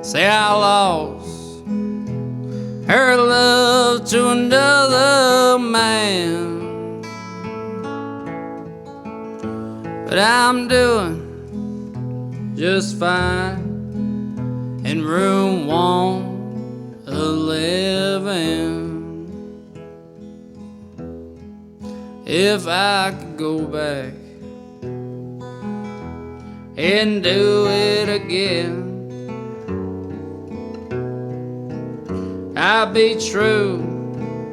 Say I lost her love to another man, but I'm doing just fine in room 111. If I could go back and do it again, I'd be true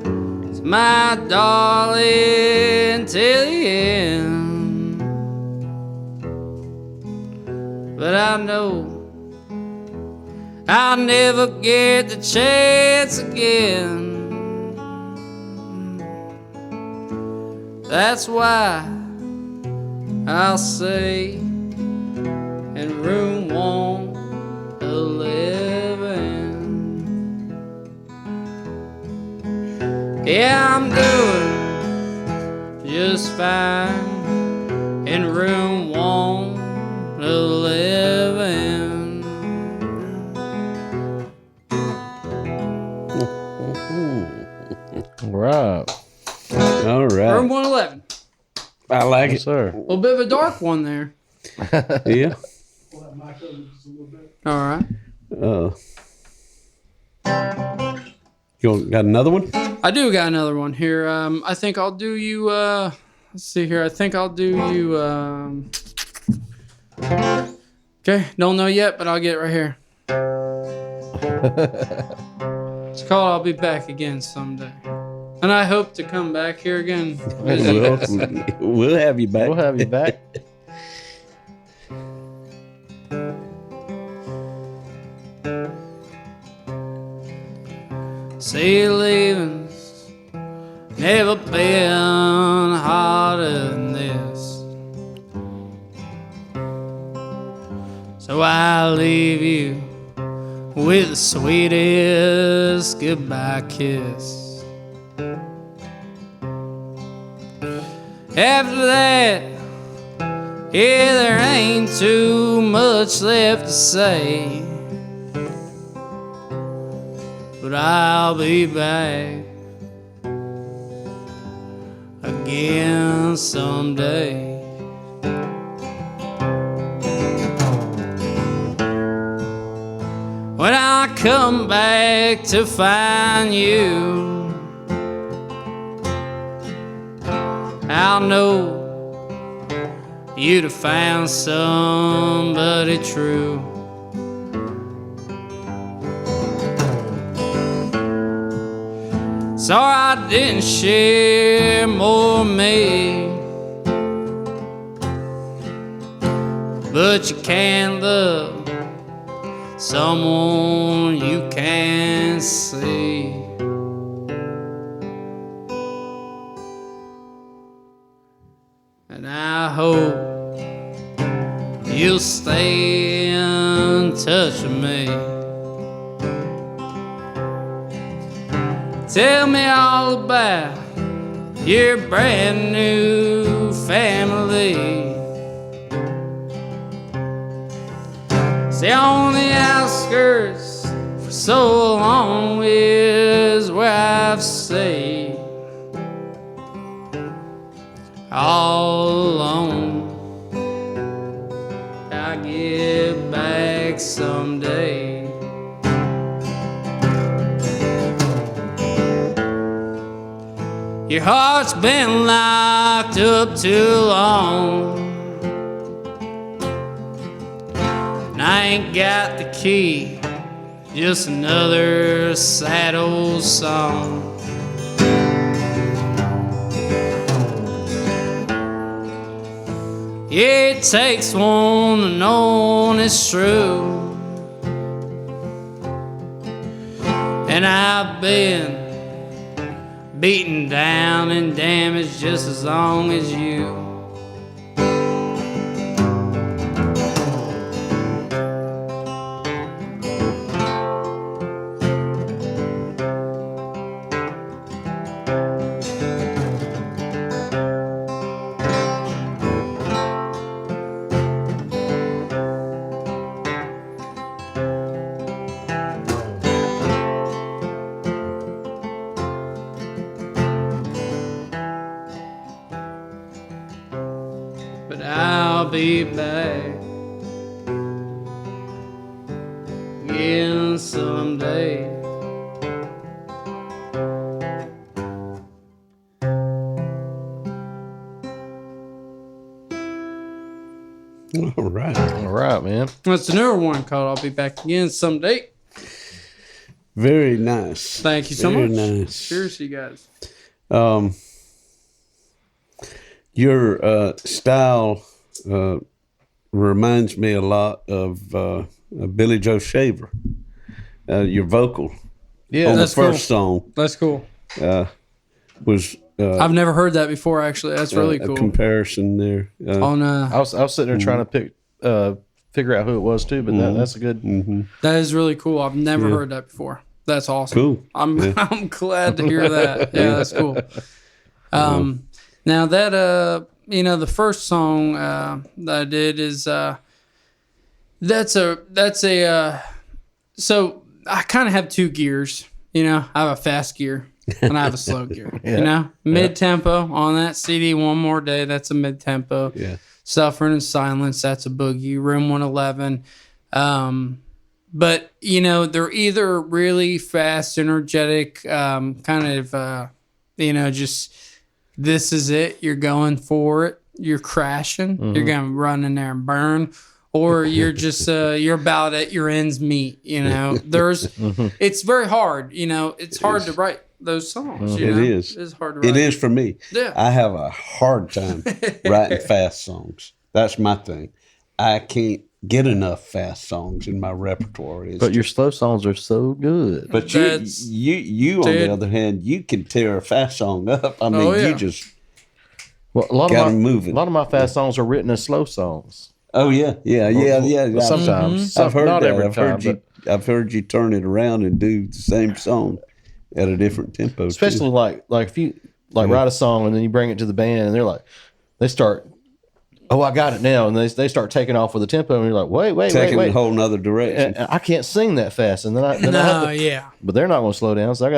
to my darling till the end. But I know I'll never get the chance again. That's why I'll say in room 111. Yeah, I'm doing just fine in room 111. Right. All right. Room 111. I like Yes, it. sir. A little bit of a dark one there. Yeah. All right. You got another one? I do got another one here. I think I'll do you. Let's see here. I think I'll do you. Okay, don't know yet, but I'll get it right here. It's called "I'll Be Back Again Someday," and I hope to come back here again. We'll have you back. We'll have you back. See, leaving's never been harder than this. So I'll leave you with the sweetest goodbye kiss. After that, yeah, there ain't too much left to say. But I'll be back again someday. When I come back to find you, I'll know you'd have found somebody true. Sorry I didn't share more of me, but you can't love someone you can't see. And I hope you'll stay in touch with me. Tell me all about your brand new family. Stay on the outskirts for so long is where I've stayed. all alone. I'll get back someday. Your heart's been locked up too long, and I ain't got the key, just another sad old song. It takes one to know it's true, and I've been beaten down and damaged just as long as you. But I'll be back again someday. All right. All right, man. That's the newer one called I'll Be Back Again Someday. Very nice. Thank you so Very much. nice. Seriously, guys. Your style reminds me a lot of Billy Joe Shaver. Your vocal on the That's first song That's cool. was I've never heard that before, actually. That's really a cool. comparison there. On I was sitting there trying to figure out who it was too, but that's a good. That is really cool. I've never heard that before. That's awesome. Cool. I'm glad to hear that. Yeah, that's cool. Now that the first song that I did is that's a so I kind of have two gears. I have a fast gear and I have a slow gear. Mid tempo on that CD. One More Day. That's a mid tempo. Yeah. Suffering in Silence. That's a boogie. Room 111. But they're either really fast, energetic, kind of just this is it. You're going for it. You're crashing. Mm-hmm. You're gonna run in there and burn, or you're just you're about at your ends meet. There's it's very hard. It's hard to write those songs. It is. It's hard to write. It is for me. Yeah. I have a hard time writing fast songs. That's my thing. I can't get enough fast songs in my repertoire. But your slow songs are so good. But you on the other hand, you can tear a fast song up. I mean, you just a lot got them moving. A lot of my fast songs are written as slow songs. Oh yeah. Sometimes, I've heard not that. every time. I've heard you turn it around and do the same song at a different tempo. Especially like if you write a song and then you bring it to the band and they start. Oh, I got it now, and they start taking off with the tempo, and you're like, wait, taking a whole nother direction. And I can't sing that fast, and then I but they're not going to slow down, so I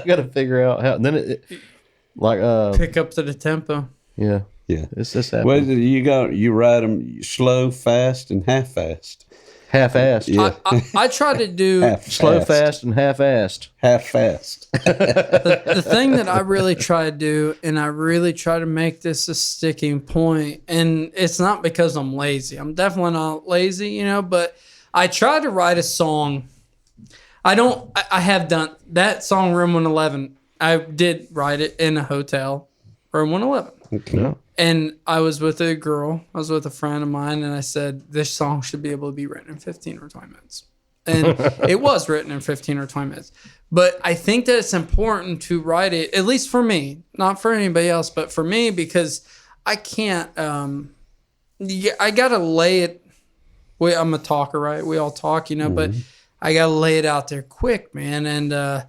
got to figure out how. And then it pick up to the tempo. Yeah, it's just happening. Well, you write them slow, fast, and half-fast. Half-assed. Yeah. I try to do slow, fast, and half-assed. Half-fast. The thing that I really try to do, and I really try to make this a sticking point, and it's not because I'm lazy. I'm definitely not lazy, but I try to write a song. I have done that song, Room 111. I did write it in a hotel, Room 111. Okay. And I was with a girl. I was with a friend of mine, and I said, this song should be able to be written in 15 or 20 minutes. And it was written in 15 or 20 minutes. But I think that it's important to write it, at least for me, not for anybody else, but for me, because I can't, I got to lay it. I'm a talker, right? We all talk, but I got to lay it out there quick, man. And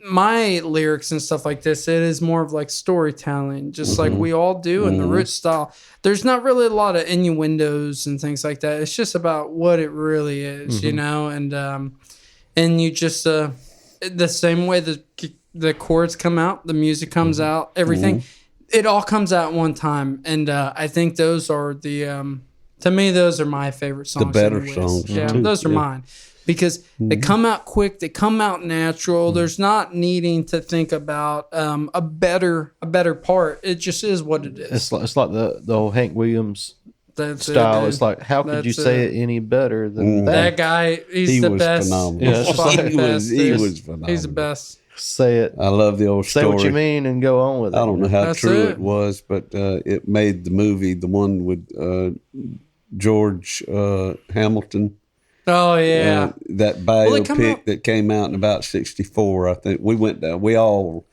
my lyrics and stuff like this, it is more of like storytelling, just like we all do in the rich style. There's not really a lot of innuendos and things like that. It's just about what it really is, and you just the same way the chords come out, the music comes out, everything. it all comes out at one time, and I think those are the to me those are my favorite songs. The better anyways. songs, yeah, too. those are mine because they come out quick, they come out natural. There's not needing to think about a better part. It just is what it is. It's like the old Hank Williams That's style. it, It's like, how could you That's say it. it any better than That that? guy, he's He the was best. phenomenal. Yeah, it's just like- Fucking best, he dude. was phenomenal. He's the best. Say it. I love the old Say story. what you mean and go on with it. I don't know how That's true it. it was, but it made the movie, the one with George Hamilton. Oh yeah. That Well, they come biopic out- that came out in about 64, I think. We went down, we all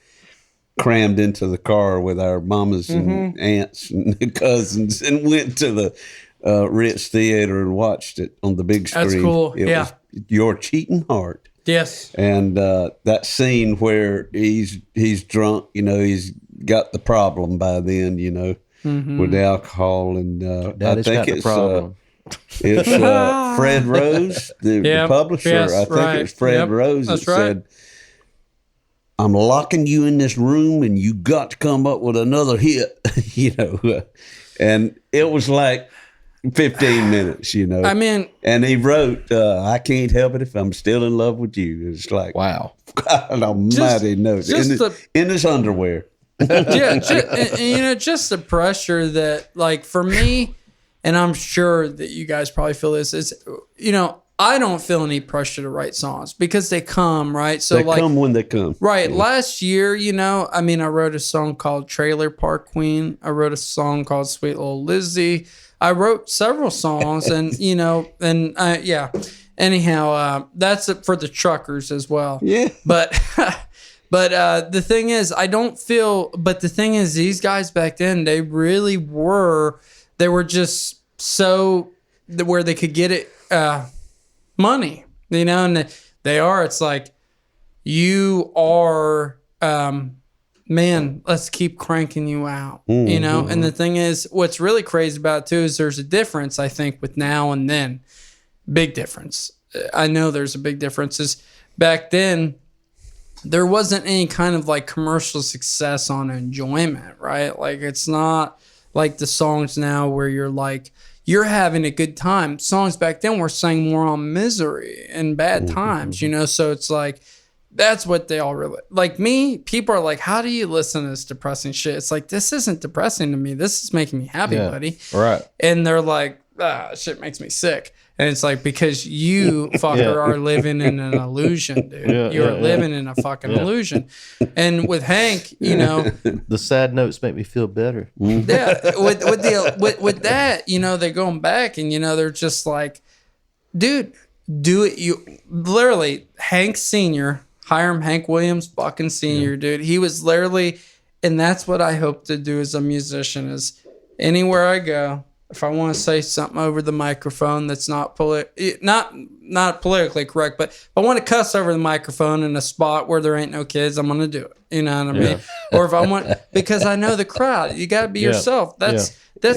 crammed into the car with our mamas and aunts and cousins and went to the Ritz Theater and watched it on the big screen. That's cool. It Yeah. was Your Cheating Heart. Yes. And that scene where he's drunk, he's got the problem by then, with the alcohol, and Daddy's I think got the it's problem. it's Fred Rose, the Yep. publisher. Yes, I think right. it was Fred Yep, Rose that that's right. said, "I'm locking you in this room, and you got to come up with another hit," and it was like 15 minutes, I mean, And he wrote, "I can't help it if I'm still in love with you." It's like, Wow. God almighty knows. In his underwear. yeah, just the pressure that, like, for me, and I'm sure that you guys probably feel this, is, I don't feel any pressure to write songs because they come, right? So, They like, come when they come. right, last year, I wrote a song called Trailer Park Queen. I wrote a song called Sweet Little Lizzie. I wrote several songs, and, yeah. Anyhow, that's it for the truckers as well. Yeah. But the thing is, but the thing is, these guys back then, they really were, they were just so, where they could get it, money, and they are, it's like, you are, man, let's keep cranking you out, and the thing is, what's really crazy about it too is there's a difference, I think, with now and then. Big difference. I know there's a big difference. Is back then, there wasn't any kind of like commercial success on enjoyment, right? Like, it's not like the songs now where you're having a good time. Songs back then were sang more on misery and bad times, so it's like, that's what they all really, like me, people are like, how do you listen to this depressing shit? It's like, this isn't depressing to me. This is making me happy, buddy. Right. And they're like, shit makes me sick. And it's like, because you fucker are living in an illusion, dude. You're living in a fucking illusion. And with Hank, The sad notes make me feel better. yeah, with that, they're going back and they're just like, dude, do it. You literally, Hank Sr., Hiram Hank Williams fucking Sr., dude. He was literally, and that's what I hope to do as a musician, is anywhere I go, if I want to say something over the microphone that's not not politically correct, but if I want to cuss over the microphone in a spot where there ain't no kids, I'm gonna do it. You know what I mean? Or if I want, because I know the crowd, you got to be yourself. That's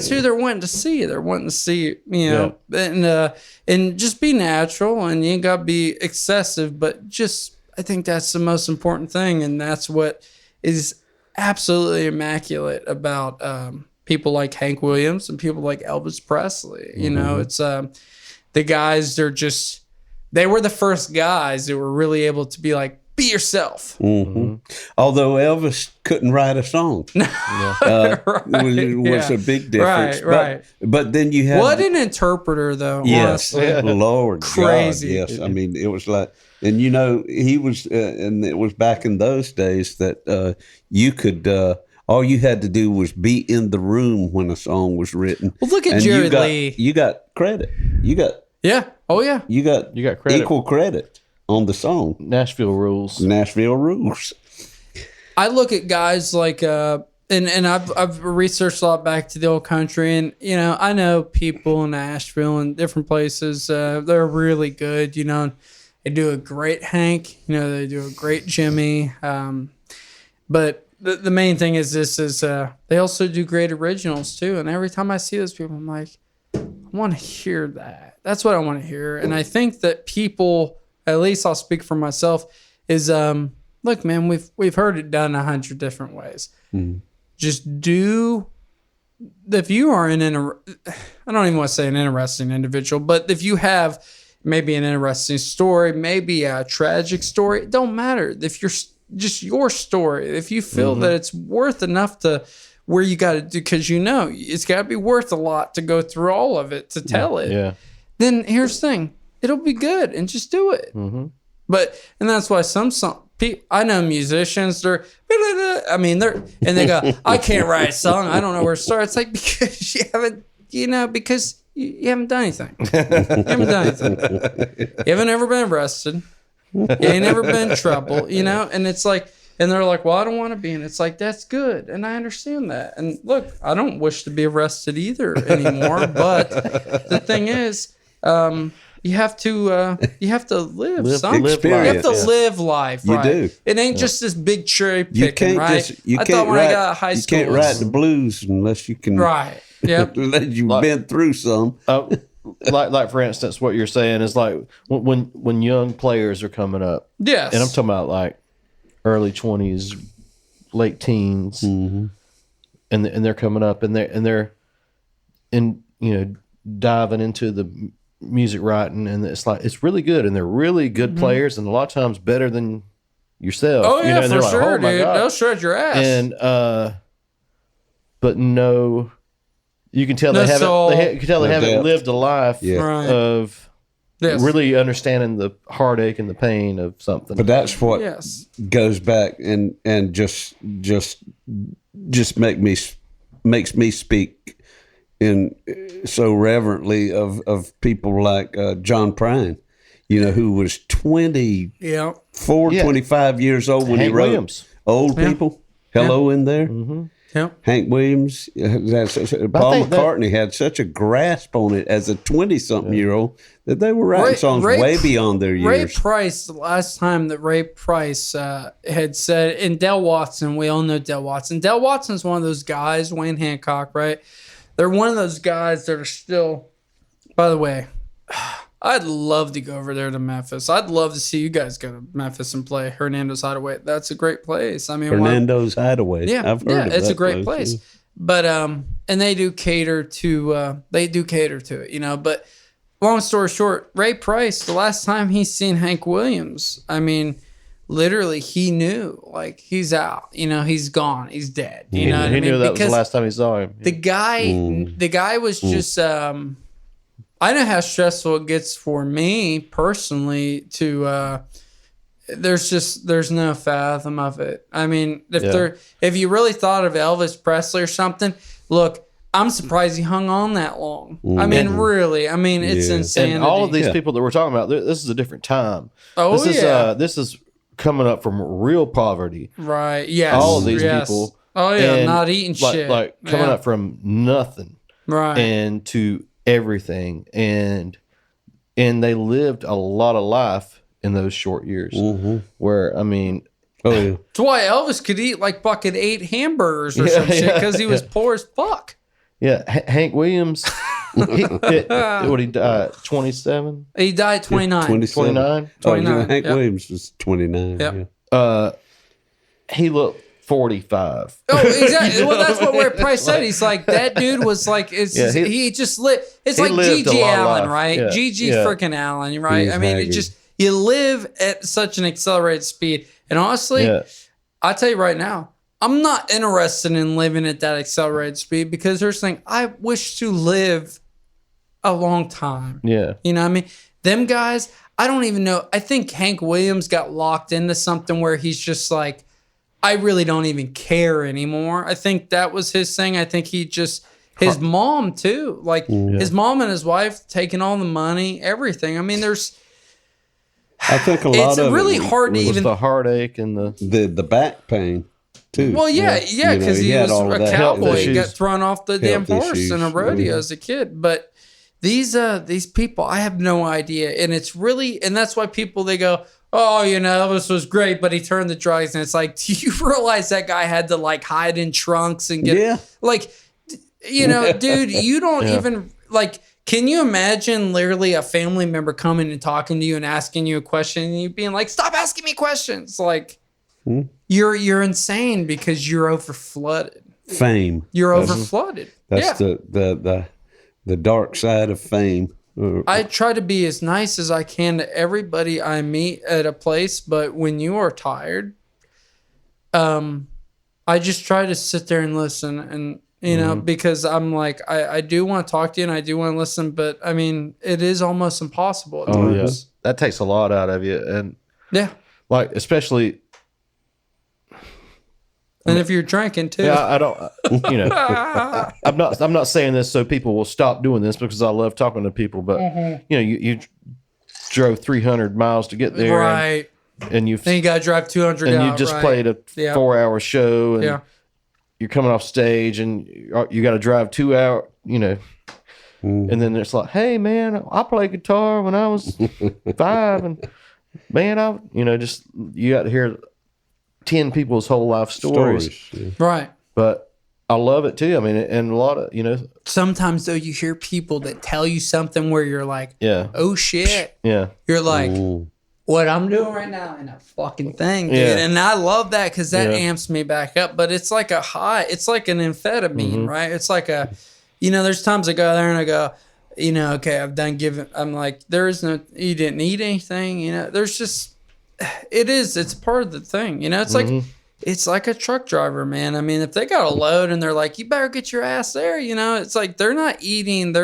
who they're wanting to see. They're wanting to see, and just be natural, and you ain't got to be excessive, but just, I think that's the most important thing, and that's what is absolutely immaculate about people like Hank Williams and people like Elvis Presley. It's the guys, they were the first guys that were really able to be like, be yourself. Although Elvis couldn't write a song. It was a big difference. Right. But then you had... What an interpreter, though. Yes. Honestly. Lord Crazy. God, yes. I mean, it was like... And, he was... and it was back in those days that you could... all you had to do was be in the room when a song was written. Well, look at Jerry Lee. You got credit. You got... Yeah. Oh, yeah. You got credit. Equal credit on the song. Nashville rules. I look at guys like, and I've researched a lot back to the old country, and I know people in Nashville and different places. They're really good. They do a great Hank. They do a great Jimmy. But the main thing is they also do great originals too. And every time I see those people, I'm like, I want to hear that. That's what I want to hear. And I think that people, at least I'll speak for myself, is look, man, we've heard it done 100 different ways. just do. If you are I don't even want to say an interesting individual, but if you have maybe an interesting story, maybe a tragic story, it don't matter. If you're just your story, if you feel that it's worth enough to where you got to do, because it's got to be worth a lot to go through all of it to tell it. Then here's the thing, it'll be good, and just do it. But and that's why some people, I know musicians, they go, I can't write a song, I don't know where to start. It's like, because you haven't, because you haven't done anything. You haven't done anything. You haven't ever been arrested. You ain't never been in trouble, and it's like, and they're like, well, I don't want to be. And it's like, that's good. And I understand that. And look, I don't wish to be arrested either anymore. But the thing is, you have to live something. Live you have to life. live life. You right? do. It ain't just this big cherry You picking, can't right? just, you I can't thought when write, I got out of high you school, can't write the blues unless you can. Right. Yep. Unless you've been through some. Like for instance, what you're saying is like when young players are coming up. Yes. And I'm talking about like early 20s, late teens, and they're coming up and they're diving into the music writing, and it's like it's really good, and they're really good players, and a lot of times better than yourself. Oh yeah, and for like, sure, oh, my dude. God. They'll shred your ass. And but no, you can tell No they haven't. soul. You can tell they No haven't depth. lived a life Right. of Yes. really understanding the heartache and the pain of something. But that's what Yes. goes back and just makes me speak in so reverently of people like John Prine, who was 24, Yeah. 25 years old when Hank he wrote Williams. Old People. Hello in there. Yep. Hank Williams, Paul McCartney had such a grasp on it as a 20-something-year-old that they were writing songs way beyond their Ray years. Price, the last time that Ray Price had said, and Del Watson, we all know Del Watson. Del Watson's one of those guys, Wayne Hancock, right? They're one of those guys that are still, by the way, I'd love to go over there to Memphis. I'd love to see you guys go to Memphis and play Hernando's Hideaway. That's a great place. I mean, Hernando's Hideaway. Yeah, I've heard of it's that a great place. yeah. But and they do cater to it, But long story short, Ray Price, the last time he's seen Hank Williams, I mean, literally he knew, like, he's out, he's gone, he's dead. You know what I mean? He knew that was Because the last time he saw him. the guy was just I know how stressful it gets for me personally to there's no fathom of it. I mean, if you really thought of Elvis Presley or something, look, I'm surprised he hung on that long. I mean, really. I mean, it's insanity. And all of these people that we're talking about, this is a different time. Oh, This is coming up from real poverty. Right. Yes. All of these people. Oh yeah, and not eating shit. Like coming up from nothing. Right. And to everything. And they lived a lot of life in those short years. Where, I mean, that's why Elvis could eat like fucking 8 hamburgers or some shit, because he was poor as fuck. Yeah, Hank Williams, he died 27? He died 29. 29? 29. Hank Williams was 29. Yep. Yeah. He looked 45. Oh, exactly. Well, that's what Ray Price said. He's like, that dude was like, he just lived. It's like lived a G.G. long Allen, life. right? Yeah. G.G. freaking Allen, right? He's I mean, haggard. you live at such an accelerated speed. And honestly, I'll tell you right now, I'm not interested in living at that accelerated speed, because there's thing I wish to live a long time. Yeah. You know what I mean? Them guys, I don't even know. I think Hank Williams got locked into something where he's just like, I really don't even care anymore. I think that was his thing. I think he just, his mom too, like his mom and his wife taking all the money, everything. I mean, I think a lot it's of really it hard to was even. The heartache and the back pain too. Well, yeah, because he had was all of a that cowboy. He issues. got thrown off the damn Health horse issues. in a rodeo Mhm. as a kid. But these people, I have no idea, and it's really, and that's why people, they go, oh, Elvis was great, but he turned to drugs, and it's like, do you realize that guy had to like hide in trunks and get like, dude, you don't even like. Can you imagine literally a family member coming and talking to you and asking you a question and you being like, stop asking me questions? Like, you're insane because you're over flooded. fame. You're over flooded. That's the dark side of fame. I try to be as nice as I can to everybody I meet at a place, but when you are tired, I just try to sit there and listen, and because I'm like, I do want to talk to you and I do want to listen, but I mean, it is almost impossible at times. Yeah. That takes a lot out of you, and like especially. And if you're drinking too, I don't. I'm not saying this so people will stop doing this, because I love talking to people. But you drove 300 miles to get there, right? And you got to drive 200, and you just played a 4-hour show, and you're coming off stage, and you got to drive 2 hours. And then it's like, hey man, I played guitar when I was 5, and man, you got to hear 10 people's whole life stories. Right. But I love it too. I mean, and a lot of, sometimes though, you hear people that tell you something where you're like, oh shit. Yeah. You're like, what I'm doing right now ain't a fucking thing, dude. Yeah. And I love that because that amps me back up. But it's like a high, it's like an amphetamine, right? It's like a, there's times I go there and I go, okay, I've done giving. I'm like, you didn't eat anything, there's just, it's part of the thing, it's like, it's like a truck driver, man. I mean, if they got a load and they're like, you better get your ass there, it's like, they're not eating,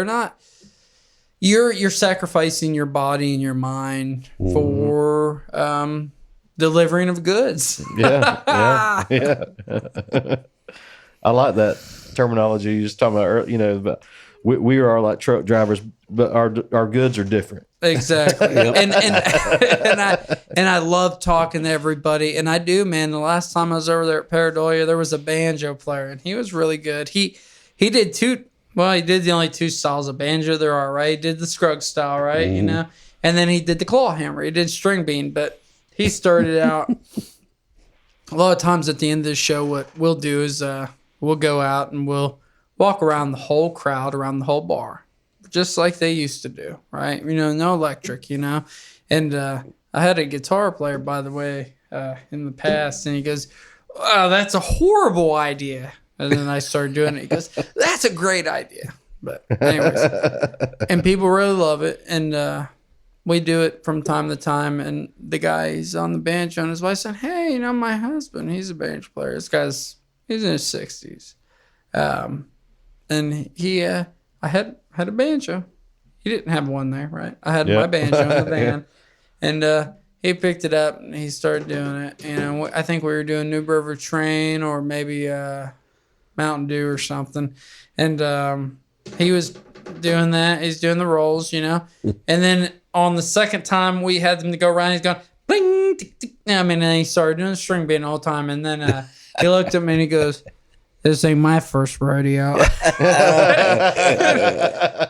you're sacrificing your body and your mind for, delivering of goods. Yeah. I like that terminology you just talking about earlier, but we are like truck drivers, but our goods are different. Exactly. and I love talking to everybody, and I do, man. The last time I was over there at Paradoia, there was a banjo player, and he was really good. He did the only 2 styles of banjo there are, right? He did the Scruggs style, right? And then he did the claw hammer. He did string bean, but he started out. A lot of times at the end of the show, what we'll do is we'll go out and we'll walk around the whole crowd, around the whole bar, just like they used to do, right? No electric, And I had a guitar player, by the way, in the past, and he goes, "Wow, that's a horrible idea." And then I started doing it. He goes, "That's a great idea." But anyways, and people really love it, and we do it from time to time. And the guy, he's on the banjo, and his wife said, "Hey, my husband, he's a banjo player. He's in his 60s." And he, I had a banjo. He didn't have one there, right? I had my banjo in the van, and he picked it up and he started doing it. I think we were doing New River Train or maybe Mountain Dew or something, and he was doing that. He's doing the rolls, and then on the second time we had them to go around, he's going bling. Tick, tick. And he started doing the string bean all the time, and then he looked at me and he goes, "This ain't my first rodeo."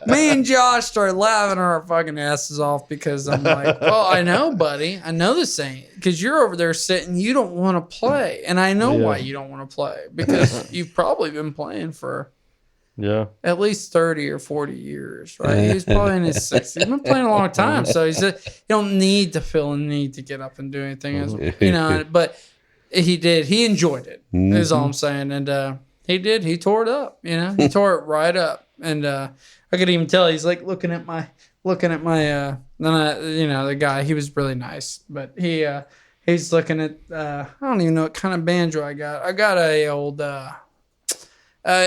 Me and Josh started laughing our fucking asses off because I'm like, well, I know, buddy. I know this ain't. Because you're over there sitting, you don't want to play. And I know why you don't want to play. Because you've probably been playing for at least 30 or 40 years, right? He's probably in his 60s. He's been playing a long time. So he said, you don't need to feel a need to get up and do anything. But he did. He enjoyed it, is all I'm saying. And he did. He tore it up, He tore it right up. And I could even tell he's like looking at my the guy. He was really nice. But he's looking at I don't even know what kind of banjo I got. I got an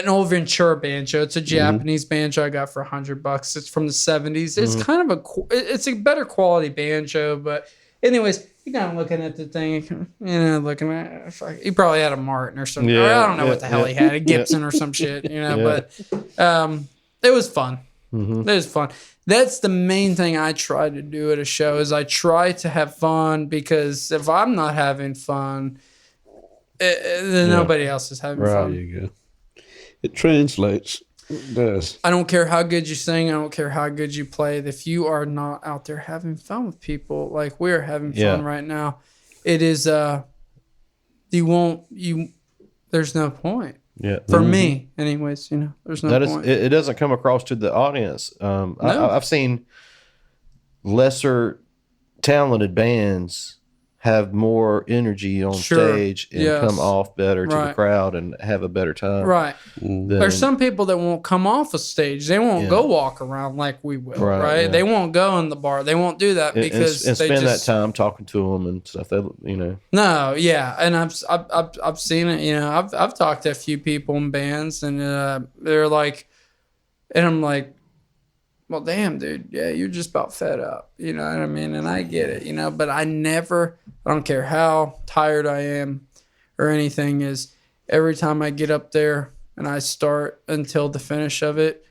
old Ventura banjo. It's a Japanese banjo I got for $100. It's from the 70s. It's kind of it's a better quality banjo, but anyways, he kind of looking at the thing, looking at it. He probably had a Martin or something. Or I don't know what the hell he had, a Gibson or some shit, but it was fun. It was fun. That's the main thing I try to do at a show is I try to have fun, because if I'm not having fun, then nobody else is having fun. There you go. It translates. It does. I don't care how good you sing. I don't care how good you play. If you are not out there having fun with people like we're having fun right now, it is there's no point. Yeah. For me, anyways, there's no point. It doesn't come across to the audience. I've seen lesser talented bands have more energy on stage and come off better to the crowd and have a better time. Right. There's some people that won't come off a stage. They won't go walk around like we will, right? Yeah. They won't go in the bar. They won't do that because and they spend that time talking to them and stuff. They, No, yeah, and I've seen it. I've talked to a few people in bands, and they're like, and I'm like, well, damn, dude, yeah, you're just about fed up, you know what I mean? And I get it, but I don't care how tired I am or anything, is every time I get up there and I start until the finish of it,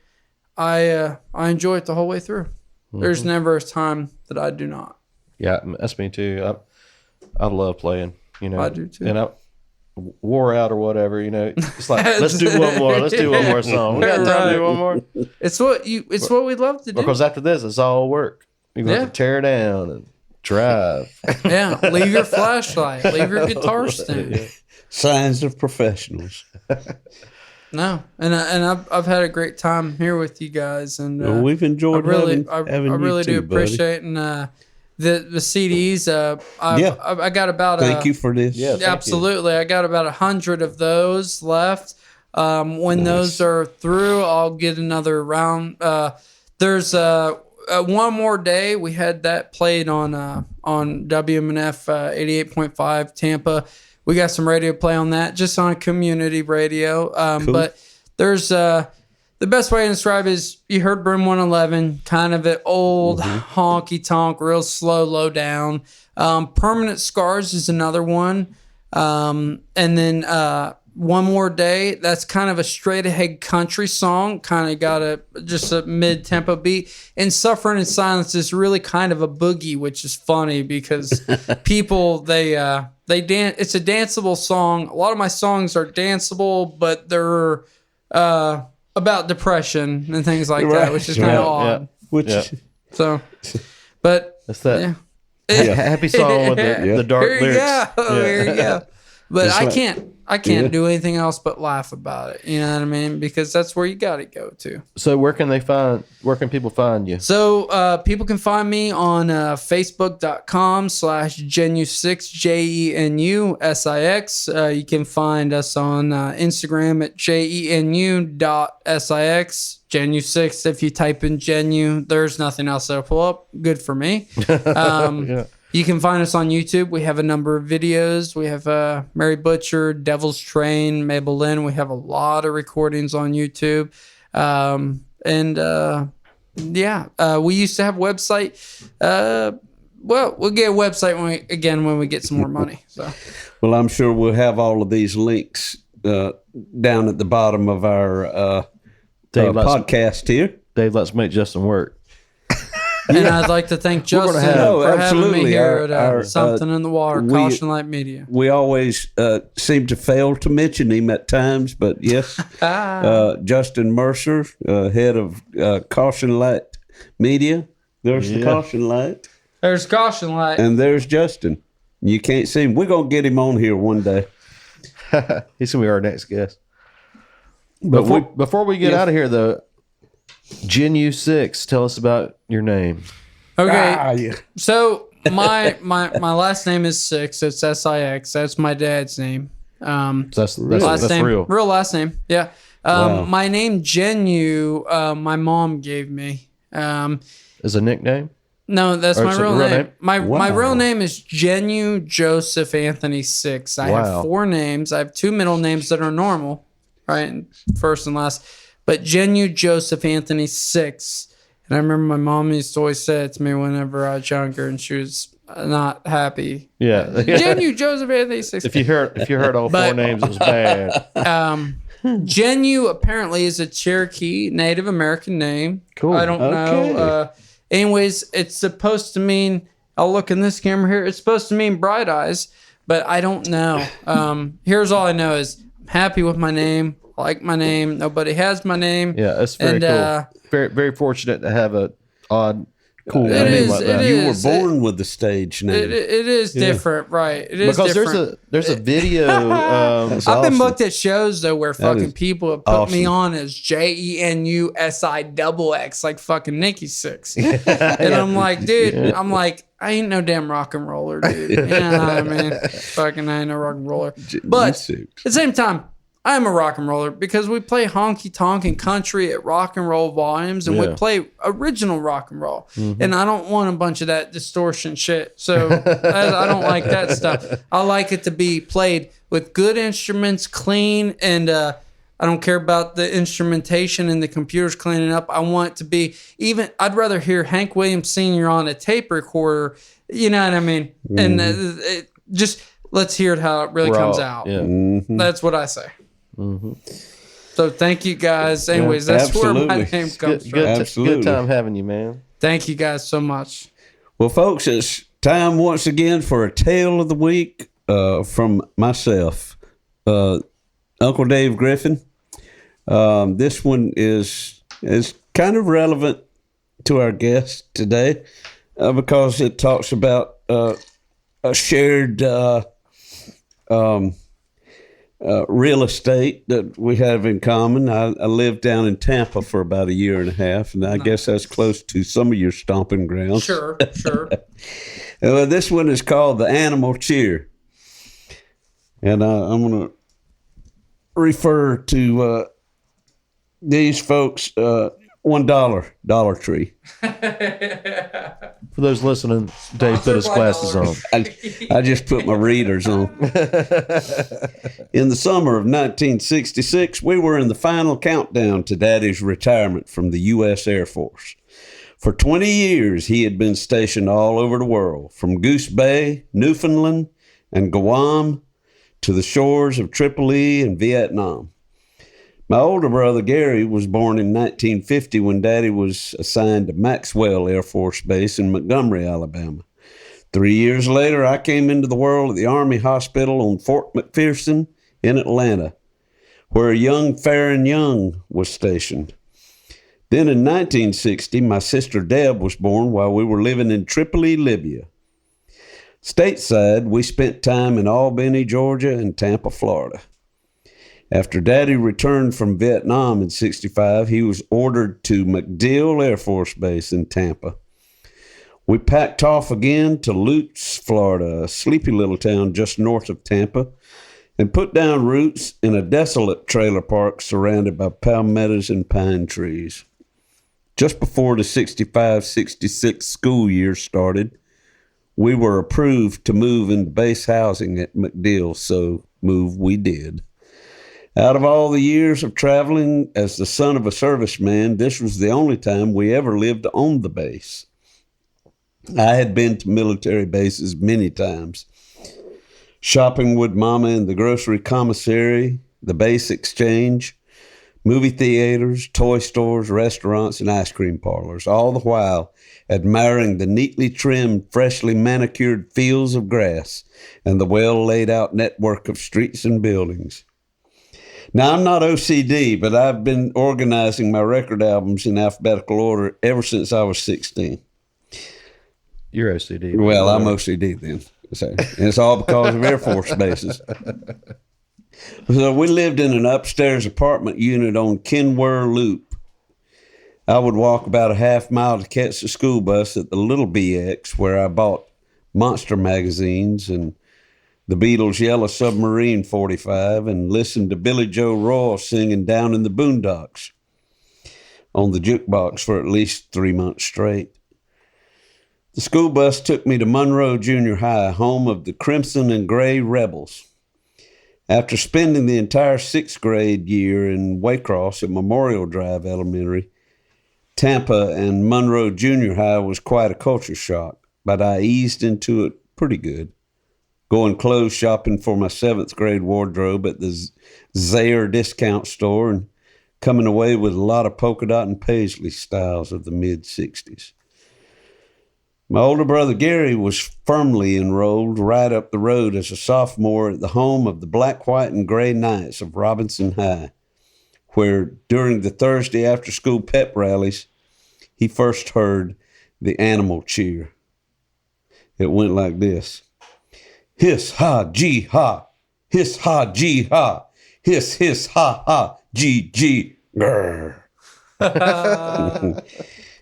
I enjoy it the whole way through. Mm-hmm. There's never a time that I do not. Yeah, that's me too. I love playing, I do too. And I wore out or whatever, it's like, let's do one more song. We got time to do one more. It's what we love to do. Because after this, it's all work. You're going to have to tear down and drive. Yeah, leave your flashlight, leave your guitar stand. Yeah. Signs of professionals. No, and I've had a great time here with you guys, and we've enjoyed having you really too, do appreciate buddy. And the CDs. I got about. Thank you for this. Yeah, absolutely. I got about 100 of those left. When those are through, I'll get another round. There's one more day. We had that played on WMNF 88.5 Tampa. We got some radio play on that, just on community radio. Cool. But there's the best way to describe it is you heard Broom 111, kind of an old honky tonk, real slow, low down. Permanent Scars is another one. And then One More Day, that's kind of a straight ahead country song, kind of got just a mid tempo beat. And Suffering in Silence is really kind of a boogie, which is funny because people, they dance. It's a danceable song. A lot of my songs are danceable, but they're about depression and things like that, which is kind of odd. So, but that's that. Yeah. Happy song with the dark lyrics. Here you go. But I can't do anything else but laugh about it. You know what I mean? Because that's where you got to go to. So where can people find you? So people can find me on Facebook.com/Jenu Six, JENUSIX. You can find us on Instagram at JENU.SIX. Jenu Six. If you type in Jenu, there's nothing else that'll pull up. Good for me. You can find us on YouTube. We have a number of videos. We have Mary Butcher, Devil's Train, Mabel Lynn. We have a lot of recordings on YouTube. We used to have a website. We'll get a website when we get some more money. So, well, I'm sure we'll have all of these links down at the bottom of our podcast here. Dave, let's make Justin work. And I'd like to thank Justin for having me here at Something in the Water, Caution Light Media. We always seem to fail to mention him at times, but yes, Justin Mercer, head of Caution Light Media. There's the Caution Light. There's Caution Light. And there's Justin. You can't see him. We're going to get him on here one day. He's going to be our next guest. Before we get out of here, though, Jenu Six, tell us about your name. Okay. So my last name is Six. It's SIX. That's my dad's name. That's name, real last name. Yeah. My name Jenu, my mom gave me. As a nickname? No, that's my real name. My real name is Jenu Joseph Anthony Six. I have 4 names. I have 2 middle names that are normal, right? First and last. But Jenu Joseph Anthony Six. And I remember my mom used to always say it to me whenever I was younger, and she was not happy. Yeah. Jenu Joseph Anthony Six. If you heard all 4 names, it was bad. Jenu apparently is a Cherokee Native American name. Cool. I don't know. Anyways, it's supposed to mean, I'll look in this camera here, it's supposed to mean bright eyes, but I don't know. Here's all I know is I'm happy with my name. Like my name. Nobody has my name. Yeah, that's very cool. Very, very fortunate to have a odd cool. It is, like it that. You were is. born with the stage name. It is different, right? It is Because different. there's a video. I've been awesome. booked at shows though where fucking is people have put me awesome. on as JENUSIXX like fucking Nikki Six, and I'm like, dude, I'm like, I ain't no damn rock and roller, dude. You know what I mean? Fucking, I ain't no rock and roller. But at the same time, I am a rock and roller because we play honky tonk and country at rock and roll volumes, and we play original rock and roll. And I don't want a bunch of that distortion shit. So I don't like that stuff. I like it to be played with good instruments, clean, and I don't care about the instrumentation and the computers cleaning up. I want it to be even. I'd rather hear Hank Williams Sr. on a tape recorder. You know what I mean? And just let's hear it how it really comes out. Yeah. That's what I say. So thank you guys. Anyways, that's where my name comes from. Good time having you, man. Thank you guys so much. Well, folks, it's time once again for a tale of the week from myself, Uncle Dave Griffin. This one is kind of relevant to our guest today because it talks about a shared real estate that we have in common. I lived down in Tampa for about a year and a half, and I guess that's close to some of your stomping grounds. Sure. This one is called The Animal Cheer. And I'm going to refer to these folks, $1 Dollar Tree. For those listening, Dave put his glasses on. I just put my readers on. In the summer of 1966, we were in the final countdown to Daddy's retirement from the U.S. Air Force. For 20 years, he had been stationed all over the world, from Goose Bay, Newfoundland, and Guam to the shores of Tripoli and Vietnam. My older brother, Gary, was born in 1950 when Daddy was assigned to Maxwell Air Force Base in Montgomery, Alabama. 3 years later, I came into the world at the Army Hospital on Fort McPherson in Atlanta, where a young Farron Young was stationed. Then in 1960, my sister Deb was born while we were living in Tripoli, Libya. Stateside, we spent time in Albany, Georgia, and Tampa, Florida. After Daddy returned from Vietnam in 65, he was ordered to MacDill Air Force Base in Tampa. We packed off again to Lutz, Florida, a sleepy little town just north of Tampa, and put down roots in a desolate trailer park surrounded by palmettos and pine trees. Just before the 65-66 school year started, we were approved to move into base housing at MacDill, so move we did. Out of all the years of traveling as the son of a serviceman, this was the only time we ever lived on the base. I had been to military bases many times, shopping with Mama in the grocery commissary, the base exchange, movie theaters, toy stores, restaurants, and ice cream parlors, all the while admiring the neatly trimmed, freshly manicured fields of grass and the well-laid-out network of streets and buildings. Now, I'm not OCD, but I've been organizing my record albums in alphabetical order ever since I was 16. You're OCD. Well, I'm OCD then. So, and it's all because of Air Force bases. So we lived in an upstairs apartment unit on Kenwer Loop. I would walk about a half mile to catch the school bus at the Little BX, where I bought Monster magazines and the Beatles' Yellow Submarine 45, and listened to Billy Joe Royal singing Down in the Boondocks on the jukebox for at least 3 months straight. The school bus took me to Monroe Junior High, home of the Crimson and Gray Rebels. After spending the entire 6th grade year in Waycross at Memorial Drive Elementary, Tampa and Monroe Junior High was quite a culture shock, but I eased into it pretty good. Going clothes shopping for my 7th grade wardrobe at the Zayre discount store and coming away with a lot of polka dot and paisley styles of the mid-'60s. My older brother Gary was firmly enrolled right up the road as a sophomore at the home of the Black, White, and Gray Knights of Robinson High, where during the Thursday after-school pep rallies, he first heard the animal cheer. It went like this. Hiss, ha, gee, ha. Hiss, ha, gee, ha. Hiss, ha, ha, gee, gee, grrr.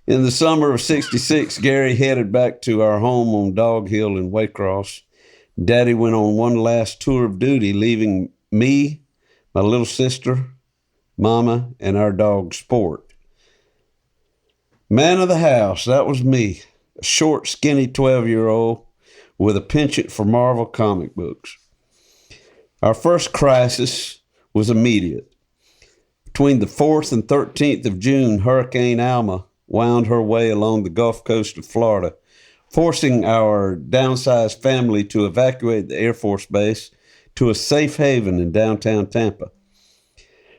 In the summer of 66, Gary headed back to our home on Dog Hill in Waycross. Daddy went on one last tour of duty, leaving me, my little sister, Mama, and our dog Sport. Man of the house, that was me, a short, skinny 12-year-old with a penchant for Marvel comic books. Our first crisis was immediate. Between the 4th and 13th of June, Hurricane Alma wound her way along the Gulf Coast of Florida, forcing our downsized family to evacuate the Air Force Base to a safe haven in downtown Tampa.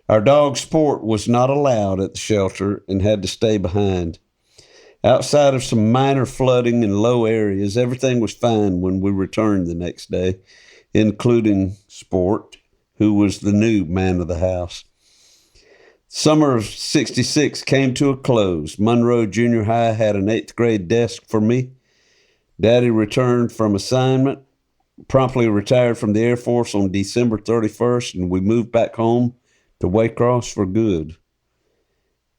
Our dog Sport was not allowed at the shelter and had to stay behind. Outside of some minor flooding in low areas, everything was fine when we returned the next day, including Sport, who was the new man of the house. Summer of 66 came to a close. Monroe Junior High had an 8th grade desk for me. Daddy returned from assignment, promptly retired from the Air Force on December 31st, and we moved back home to Waycross for good.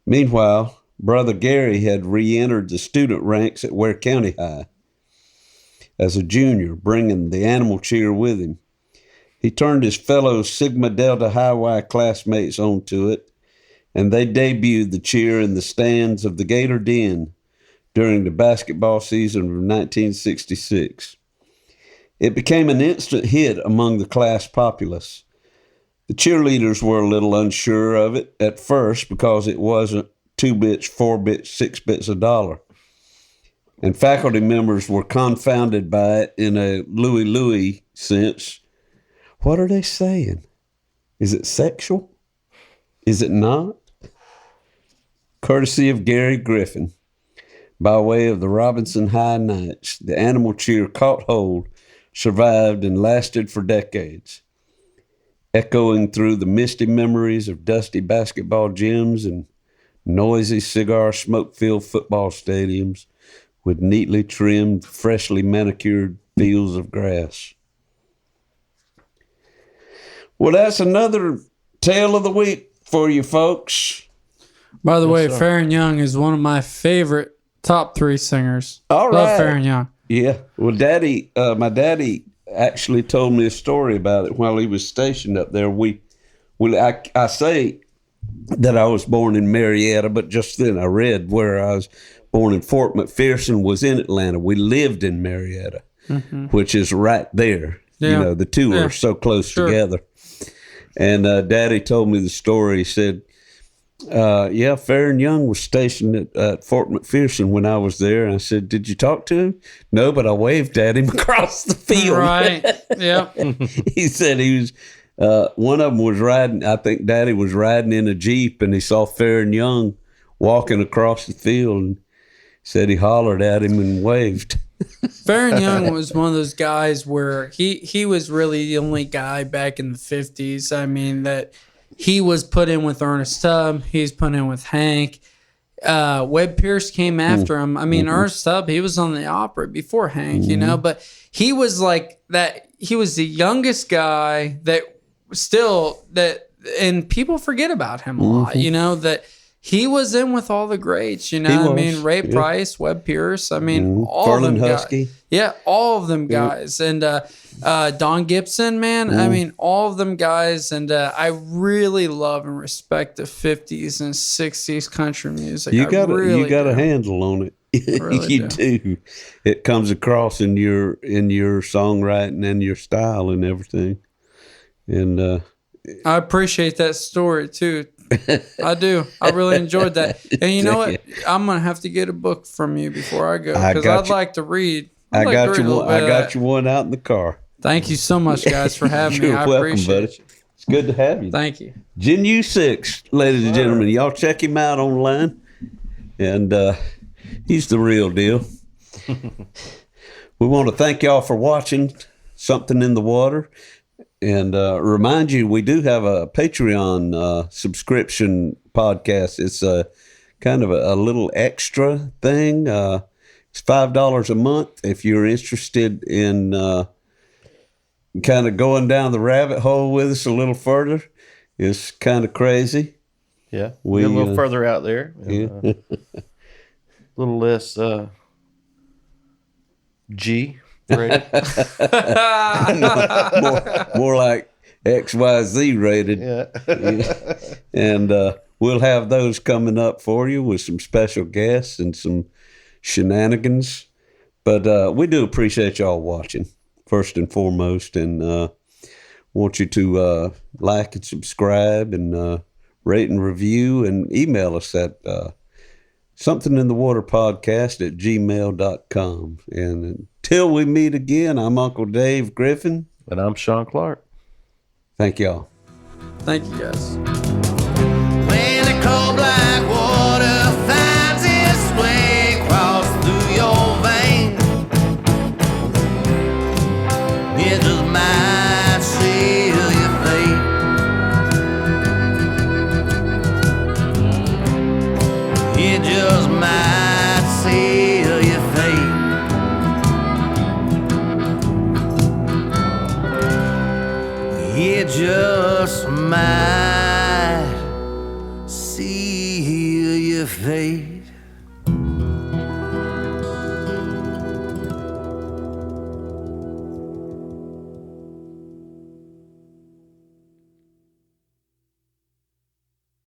Meanwhile, Brother Gary had re-entered the student ranks at Ware County High as a junior, bringing the animal cheer with him. He turned his fellow Sigma Delta High Y classmates onto it, and they debuted the cheer in the stands of the Gator Den during the basketball season of 1966. It became an instant hit among the class populace. The cheerleaders were a little unsure of it at first because it wasn't 2 bits, 4 bits, 6 bits a dollar. And faculty members were confounded by it in a Louie sense. What are they saying? Is it sexual? Is it not? Courtesy of Gary Griffin, by way of the Robinson High Knights, the animal cheer caught hold, survived, and lasted for decades, echoing through the misty memories of dusty basketball gyms and noisy cigar smoke-filled football stadiums with neatly trimmed, freshly manicured fields of grass. Well, that's another tale of the week for you folks. By the way, Farron Young is one of my favorite top 3 singers. All right. Love Farron Young. Yeah. Well, my daddy actually told me a story about it while he was stationed up there. I say that I was born in Marietta, but just then I read where I was born in Fort McPherson was in Atlanta. We lived in Marietta, which is right there. Yeah. You know, the two are so close together. And Daddy told me the story. He said, Farron Young was stationed at Fort McPherson when I was there. And I said, did you talk to him? No, but I waved at him across the field. Right. Yeah. He said he was, one of them was riding, I think Daddy was riding in a Jeep and he saw Farron Young walking across the field and said he hollered at him and waved. Farron Young was one of those guys where he was really the only guy back in the 50s. I mean, that he was put in with Ernest Tubb. He's put in with Hank. Webb Pierce came after him. I mean, Ernest Tubb, he was on the opera before Hank, you know, but he was like that. He was the youngest guy that still and people forget about him a lot, you know, that he was in with all the greats, you know. I mean, Ray Price, Webb Pierce. I mean, all Ferlin of them Husky. guys. Yeah, all of them guys. And Don Gibson, man. I mean, all of them guys. And I really love and respect the 50s and 60s country music. You got a handle on it. Really you do. It comes across in your songwriting and your style and everything. And I appreciate that story too. I do. I really enjoyed that. And you know what? I'm gonna have to get a book from you before I go because I'd like to read. I got you one out in the car. Thank you so much, guys, for having me. I appreciate it. It's good to have you. Thank you. Jenu Six, ladies and gentlemen. Y'all check him out online. And he's the real deal. We want to thank y'all for watching Something in the Water. And remind you, we do have a Patreon subscription podcast. It's a kind of a little extra thing. It's $5 a month. If you're interested in kind of going down the rabbit hole with us a little further, it's kind of crazy. Yeah, we're a little further out there. Yeah. A little less G rated. more like XYZ rated. Yeah. And we'll have those coming up for you with some special guests and some shenanigans. But we do appreciate y'all watching, first and foremost, and want you to like and subscribe and rate and review, and email us at somethinginthewaterpodcast@gmail.com. And until we meet again, I'm Uncle Dave Griffin. And I'm Sean Clark. Thank y'all. Thank you, guys. When the cold black water finds its way across through your veins, it just might seal your fate. It just might seal your fate. It just might seal your fate.